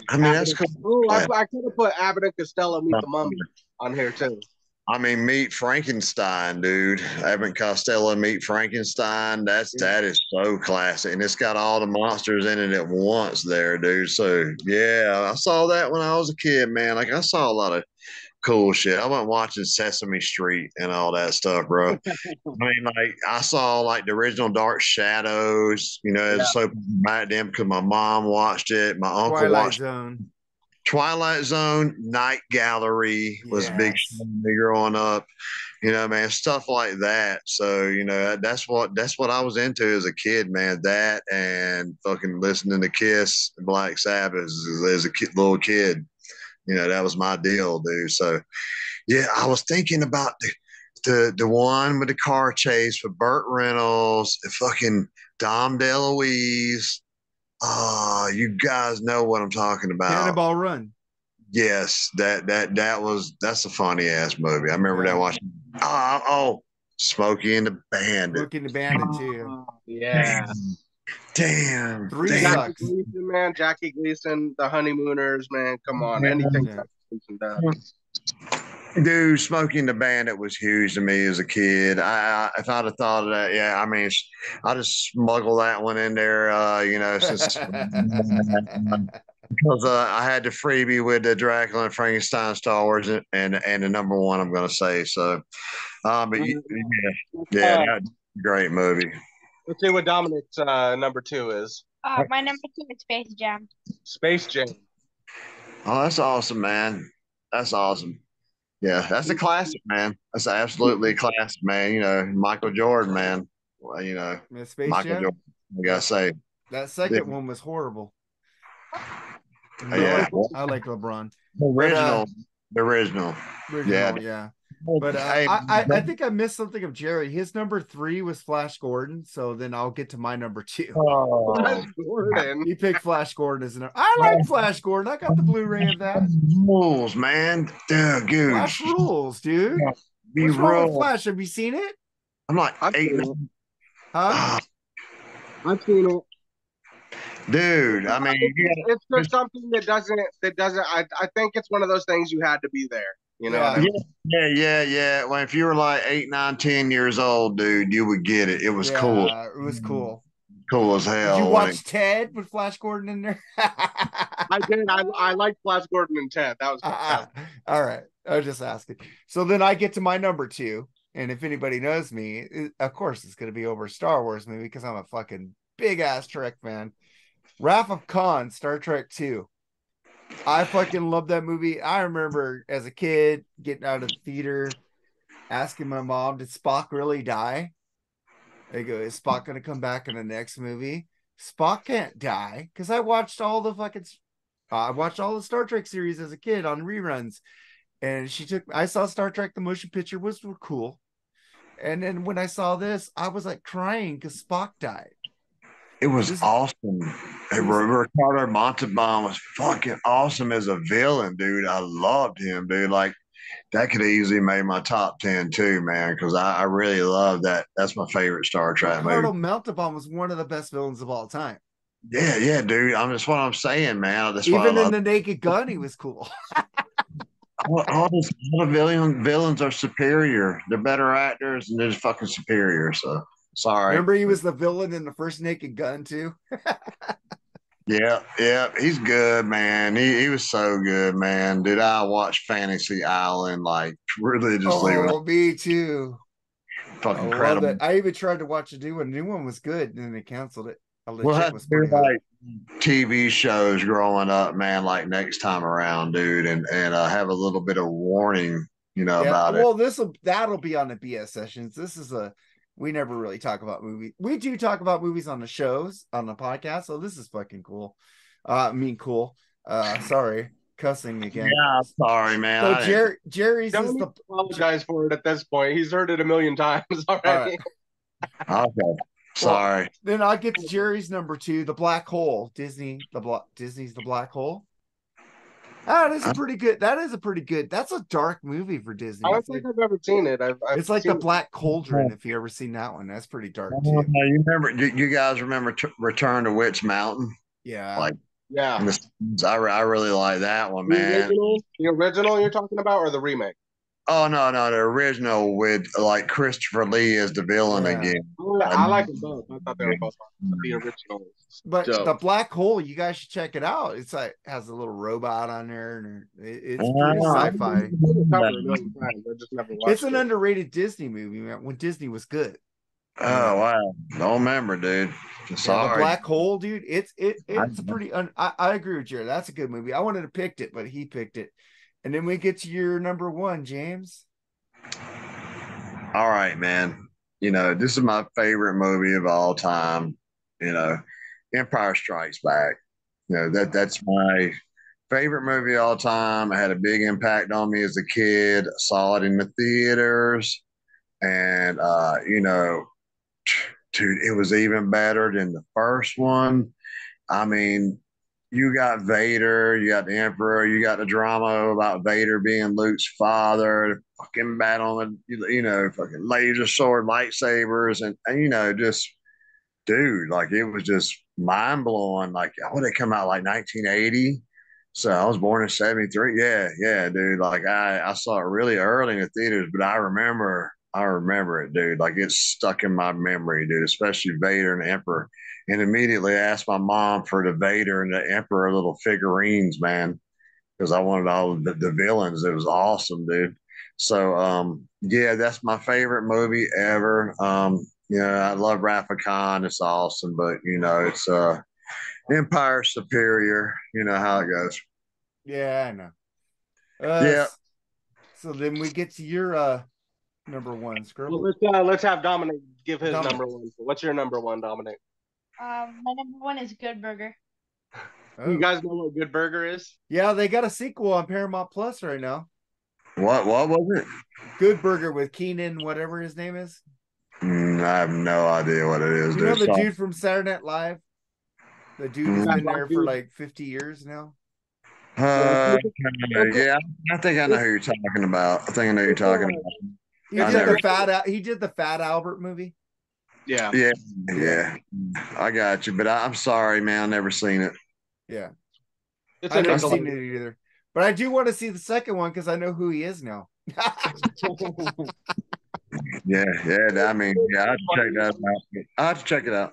I mean, that's cool. Oh, I could have put Abbott and Costello Meet the Mummy on here too. I mean, Meet Frankenstein, dude. Abbott and Costello Meet Frankenstein. That is so classic, and it's got all the monsters in it at once, there, dude. So yeah, I saw that when I was a kid, man. Like I saw a lot of cool shit. I went watching Sesame Street and all that stuff, bro. I mean, like I saw like the original Dark Shadows, as so back then because my mom watched it, my uncle watched Zone. Twilight Zone, Night Gallery was big for me growing up, man, stuff like that. So, that's what I was into as a kid, man. That and fucking listening to Kiss and Black Sabbath as a little kid. That was my deal, dude. So, yeah, I was thinking about the one with the car chase with Burt Reynolds and fucking Dom DeLuise. You guys know what I'm talking about. Cannonball Run. Yes, that's a funny ass movie. I remember that watching. Smokey and the Bandit. Smokey and the Bandit too. Yeah. Damn. 3 sucks. Gleason, man, Jackie Gleason, The Honeymooners, man. Come on, anything Jackie Gleason does. Dude, Smokey and the Bandit was huge to me as a kid. If I'd have thought of that, yeah, I mean, I just smuggle that one in there, since because I had the freebie with the Dracula and Frankenstein Star Wars and the number 1 I'm going to say. So, but that's a great movie. Let's see what Dominic's number 2 is. My number 2 is Space Jam. Space Jam. Oh, that's awesome, man. That's awesome. Yeah, that's a classic, man. That's absolutely a classic, man. Michael Jordan, man. Well, Space Michael Jam? Jordan, I gotta say. That second one was horrible. Yeah. I like LeBron. The original. Yeah. But I think I missed something of Jerry. His number 3 was Flash Gordon, so then I'll get to my number 2. Flash Gordon. He picked Flash Gordon as an. I like Flash Gordon. I got the Blu-ray of that. Rules, man. Dude, Flash rules, dude. Be What's wrong with real. Flash? Have you seen it? I'm like I've 8. seen it. Huh? I've seen it. Dude, I mean, it's just something that doesn't. I think it's one of those things you had to be there. You know. What I mean? Yeah. Well, if you were like 8, 9, 10 years old, dude, you would get it. It was cool. It was cool. Cool as hell. Did you watch Ted with Flash Gordon in there? I did. I liked Flash Gordon and Ted. That was fantastic. All right. I was just asking. So then I get to my number 2. And if anybody knows me, of course it's going to be over a Star Wars movie because I'm a fucking big ass Trek fan. Wrath of Khan, Star Trek 2. I fucking love that movie. I remember as a kid getting out of the theater, asking my mom, did Spock really die? They go, is Spock going to come back in the next movie? Spock can't die because I watched all the Star Trek series as a kid on reruns. And I saw Star Trek, the motion picture was cool. And then when I saw this, I was like crying because Spock died. It was awesome. Ricardo Montalban was fucking awesome as a villain, dude. I loved him, dude. Like, that could easily make my top 10 too, man, because I really love that. That's my favorite Star Trek movie. Ricardo Montalban was one of the best villains of all time. Yeah, dude. That's what I'm saying, man. Even in The Naked Gun, he was cool. all the villains are superior. They're better actors, and they're just fucking superior. So sorry. Remember, he was the villain in the first Naked Gun too. Yeah, he's good, man. He was so good, man. Dude, I watched Fantasy Island like religiously when I Oh, me too. fucking I love incredible. that. I even tried to watch a new one. The new one was good, and then they canceled it. A We'll legit have to was do pretty hot. like TV shows growing up, man, like next time around, dude, and have a little bit of warning, Yeah, about it. well, that'll be on the BS sessions. We never really talk about movies. We do talk about movies on the shows on the podcast, so this is fucking cool. Cool. Sorry, cussing again. Yeah, I'm sorry, man. So I didn't- Jerry's Don't is need the to apologize for it at this point. He's heard it a million times already. Okay, sorry. Then I'll get to Jerry's number 2, the black hole. Disney's the black hole. That is a pretty good. That's a dark movie for Disney. I don't think I've ever seen it. I've It's like seen the Black Cauldron. If you ever seen that one, that's pretty dark too. You remember? You guys remember Return to Witch Mountain? Yeah, Like, Yeah. I really like that one, The man. original you're talking about, or the remake? Oh no, the original with like Christopher Lee as the villain Yeah. again. I like them both. I thought they were both awesome. The original. but dope. the Black Hole, you guys should check it out. It's like has a little robot on there, and it's pretty I've sci-fi. I've seen it covered a million times. I just never watched It's an it. underrated Disney movie, man, when Disney was good. Oh wow, don't remember, dude. Yeah, Sorry. the Black Hole, dude. It's a pretty. I agree with Jared. That's a good movie. I wanted to pick it, but he picked it. And then we get to your number 1, James. All right, man. This is my favorite movie of all time. Empire Strikes Back. That's my favorite movie of all time. It had a big impact on me as a kid. I saw it in the theaters, and dude, it was even better than the first one. I mean, you got Vader, you got the Emperor, you got the drama about Vader being Luke's father, fucking battling, fucking laser sword, lightsabers, and just, dude, like it was just mind blowing. Like, they come out like 1980. So I was born in 73. Yeah, dude. Like I saw it really early in the theaters, but I remember it, dude. Like it's stuck in my memory, dude, especially Vader and the Emperor. And immediately asked my mom for the Vader and the Emperor little figurines, man, because I wanted all the villains. It was awesome, dude. So yeah, that's my favorite movie ever. I love Rafa Khan. It's awesome, but it's Empire superior. You know how it goes. Yeah, I know. Yeah. So then we get to your number 1, Skribbal. Well, let's have Dominic give his Dominic. number 1. What's your number 1, Dominic? My number 1 is Good Burger. Oh. You guys know what Good Burger is? Yeah, they got a sequel on Paramount Plus right now. What was it? Good Burger with Keenan, whatever his name is. I have no idea what it is. You know the dude from Saturday Night Live? The dude who's been there for like 50 years now. Yeah, I think I know who you're talking about. I think I know who you're talking about. He did the Fat Albert movie. Yeah. I got you, but I'm sorry, man. I've never seen it. Yeah, It's I've never seen it either. But I do want to see the second one because I know who he is now. Yeah. I mean, I have to check that out. I have to check it out.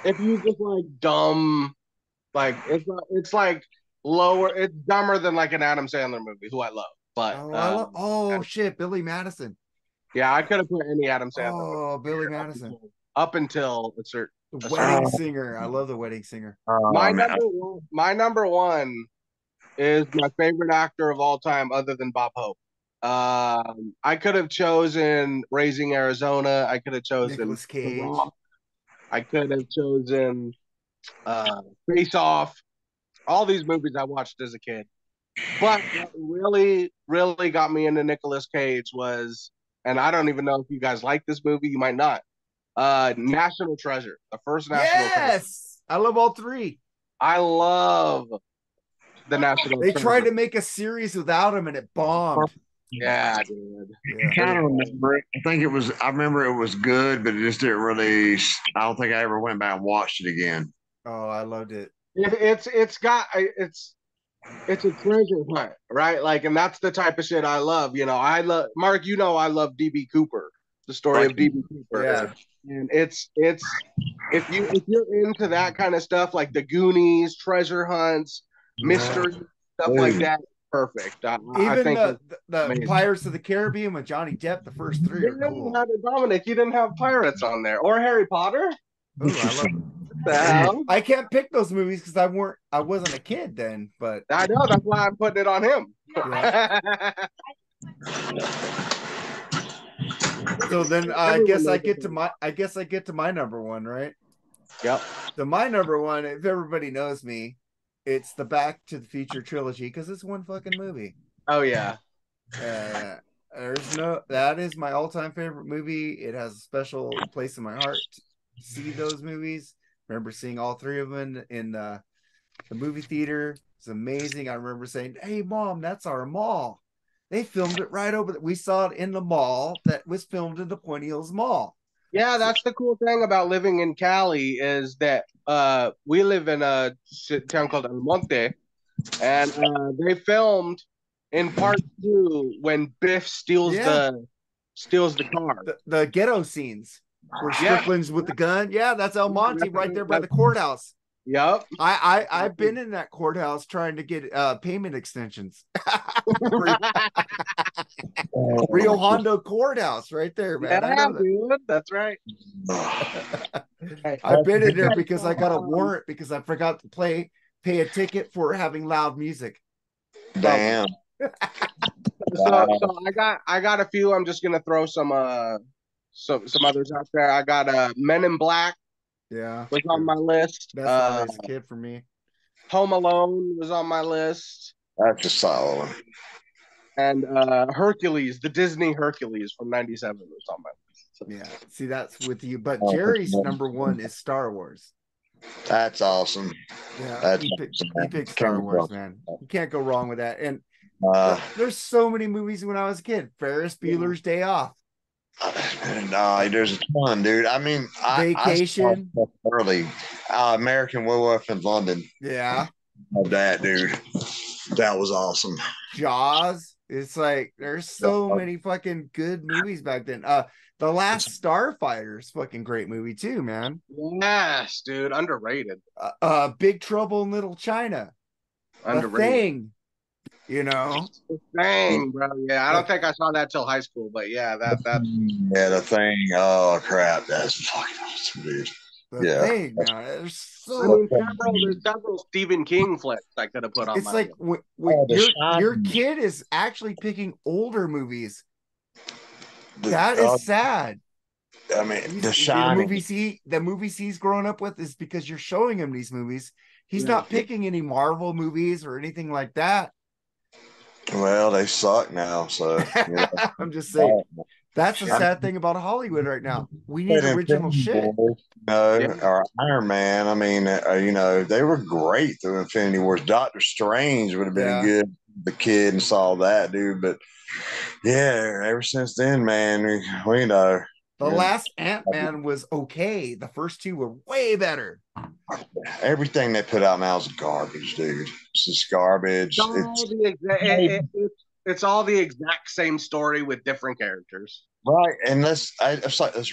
If you just like dumb, like it's like lower, it's dumber than like an Adam Sandler movie, who I love. But shit, Billy Madison. Yeah, I could have put any Adam Sandler. Oh, Billy Madison. Up until a certain The Wedding Singer. I love The Wedding Singer. My number one is my favorite actor of all time, other than Bob Hope. I could have chosen Raising Arizona. I could have chosen Nicolas Cage. I could have chosen Face Off. All these movies I watched as a kid. But what really, really got me into Nicolas Cage was, and I don't even know if you guys like this movie, you might not. National Treasure, the first National Treasure. Yes, I love all three. I love the National They Treasure. tried to make a series without him and it bombed. Yeah, dude. I kind of remember it. I remember it was good, but it just didn't really. I don't think I ever went back and watched it again. Oh, I loved it. It's it's a treasure hunt, right? Like, and that's the type of shit I love. I love Mark. I love DB Cooper, the story of DB Cooper, Yeah. and it's if you're into that kind of stuff, like the Goonies, treasure hunts, mystery stuff like that, perfect. I Even think the amazing. Pirates of the Caribbean with Johnny Depp, the first three are cool. Dominic, you didn't have pirates on there, or Harry Potter. Ooh, I love it. The hell? I can't pick those movies because I wasn't a kid then, but I know that's why I'm putting it on him. yeah. So then I guess I get to my number one, right? Yep. So my number one, if everybody knows me, it's the Back to the Future trilogy because it's one fucking movie. Oh yeah. That is my all-time favorite movie. It has a special place in my heart to see those movies. Remember seeing all three of them in the movie theater. It's amazing. I remember saying, "Hey, Mom, that's our mall." They filmed it right over. We saw it in the mall that was filmed in the Pointe Hills Mall. Yeah, that's the cool thing about living in Cali is that we live in a town called El Monte, and they filmed in part 2 when Biff steals the car. The ghetto scenes where Strickland's with the gun. Yeah, that's El Monte right there by the courthouse. Yep. I've been in that courthouse trying to get payment extensions. Rio Hondo Courthouse right there, man. Yeah, I know that. dude, that's right. I've been in there because I got a warrant because I forgot to pay a ticket for having loud music. Damn. So I got a few. I'm just gonna throw some others out there. I got Men in Black. Yeah, was on my list. That's always a kid for me. Home Alone was on my list. That's a solid one. And Hercules, the Disney Hercules from '97 was on my list. So. Yeah, see, that's with you. But Jerry's number one is Star Wars. That's awesome. Yeah, he picked Star Wars, man. You can't go wrong with that. And there's so many movies when I was a kid. Ferris Bueller's Day Off. No, there's a ton, dude. I mean, Vacation. I early. American Werewolf in London. Yeah. That, dude. That was awesome. Jaws. It's like there's so many fucking good movies back then. The Last Starfighter is fucking great movie too, man. Yes, dude. Underrated. Big Trouble in Little China. Underrated. The Thing. The Thing, bro. Yeah, I don't think I saw that till high school, but yeah, that's The Thing. Oh crap, that's fucking awesome, dude. The Thing, man. There's several Stephen King flicks I could have put on. It's like your kid is actually picking older movies. That is sad. I mean, the movies he's growing up with is because you're showing him these movies. He's not picking any Marvel movies or anything like that. Well, they suck now, so I'm just saying. That's the sad thing about Hollywood right now. We need original shit. Or Iron Man. I mean, they were great through Infinity Wars. Doctor Strange would have been good. The kid and saw that, dude. But yeah, ever since then, man, we know. The last Ant-Man was okay. The first two were way better. Everything they put out now is garbage, dude. It's just garbage. It's all the exact same story with different characters. Right. And let's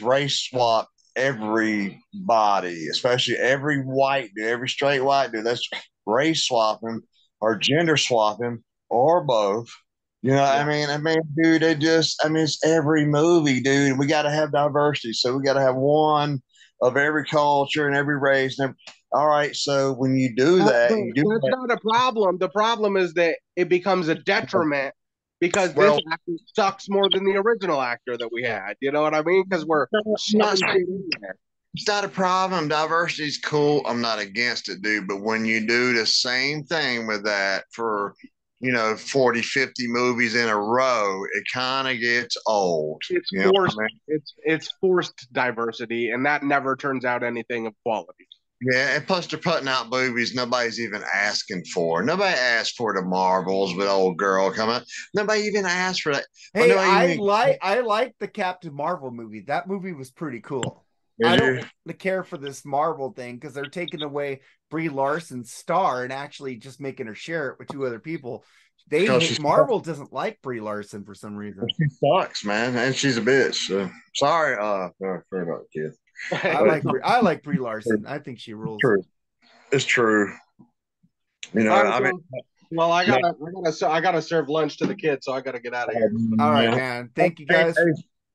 race swap everybody, especially every white dude, every straight white dude. Let's race swap him or gender swap him or both. I mean, dude, it's every movie, dude. We got to have diversity. So we got to have one of every culture and every race. All right. So when you do that, that's not a problem. The problem is that it becomes a detriment because this actor sucks more than the original actor that we had. You know what I mean? Because we're not in there. It's not a problem. Diversity is cool. I'm not against it, dude. But when you do the same thing with that for 40, 50 movies in a row, it kind of gets old. It's forced. It's forced diversity, and that never turns out anything of quality. Yeah, and plus they're putting out movies nobody's even asking for. Nobody asked for the Marvels with old girl coming. Nobody even asked for that. Hey, I like the Captain Marvel movie. That movie was pretty cool. I don't care for this Marvel thing because they're taking away Brie Larson's star and actually just making her share it with 2 other people. Marvel doesn't like Brie Larson for some reason. She sucks, man, and she's a bitch. So. Sorry, sorry about the kid. I like Brie Larson. I think she rules. It's true. You know, right, well, I gotta serve lunch to the kids, so I gotta get out of here. All right, man. Thank you, guys.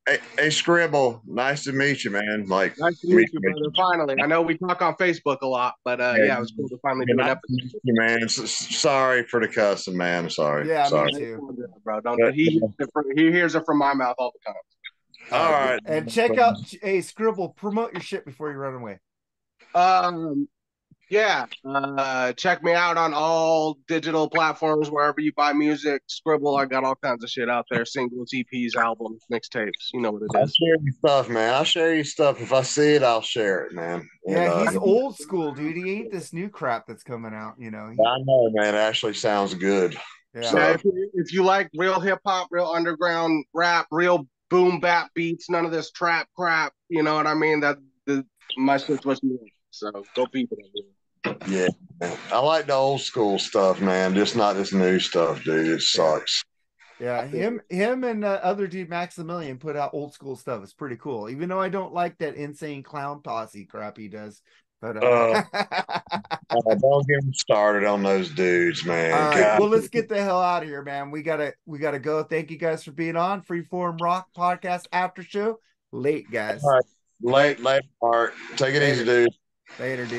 Hey, Skribbal, nice to meet you, man. Nice to meet you, brother. Finally, I know we talk on Facebook a lot, but it was cool to finally do an episode. Man, sorry for the cussing, man. Sorry. Yeah, sorry. Me too, bro. He hears it from my mouth all the time. All right, and check out Skribbal. Promote your shit before you run away. Check me out on all digital platforms, wherever you buy music. Skribbal, I got all kinds of shit out there. Singles, EPs, albums, mixtapes. You know what it is. I'll share your stuff, man. I'll share your stuff. If I see it, I'll share it, man. Yeah, he's old school, dude. He ain't this new crap that's coming out, you know. I know, man. It actually sounds good. Yeah. So, if you like real hip-hop, real underground rap, real boom bap beats, none of this trap crap, you know what I mean? My shit's what's new. So go peep it. Yeah, man. I like the old school stuff, man. Just not this new stuff, dude. It sucks. Yeah, him and other dude Maximilian put out old school stuff. It's pretty cool, even though I don't like that insane clown posse crap he does. But don't get me started on those dudes, man. All right, well, let's get the hell out of here, man. We gotta go. Thank you guys for being on Freeform Rock Podcast After Show. Late, guys. All right. Late, Art. Take it easy, dude. Later, dude.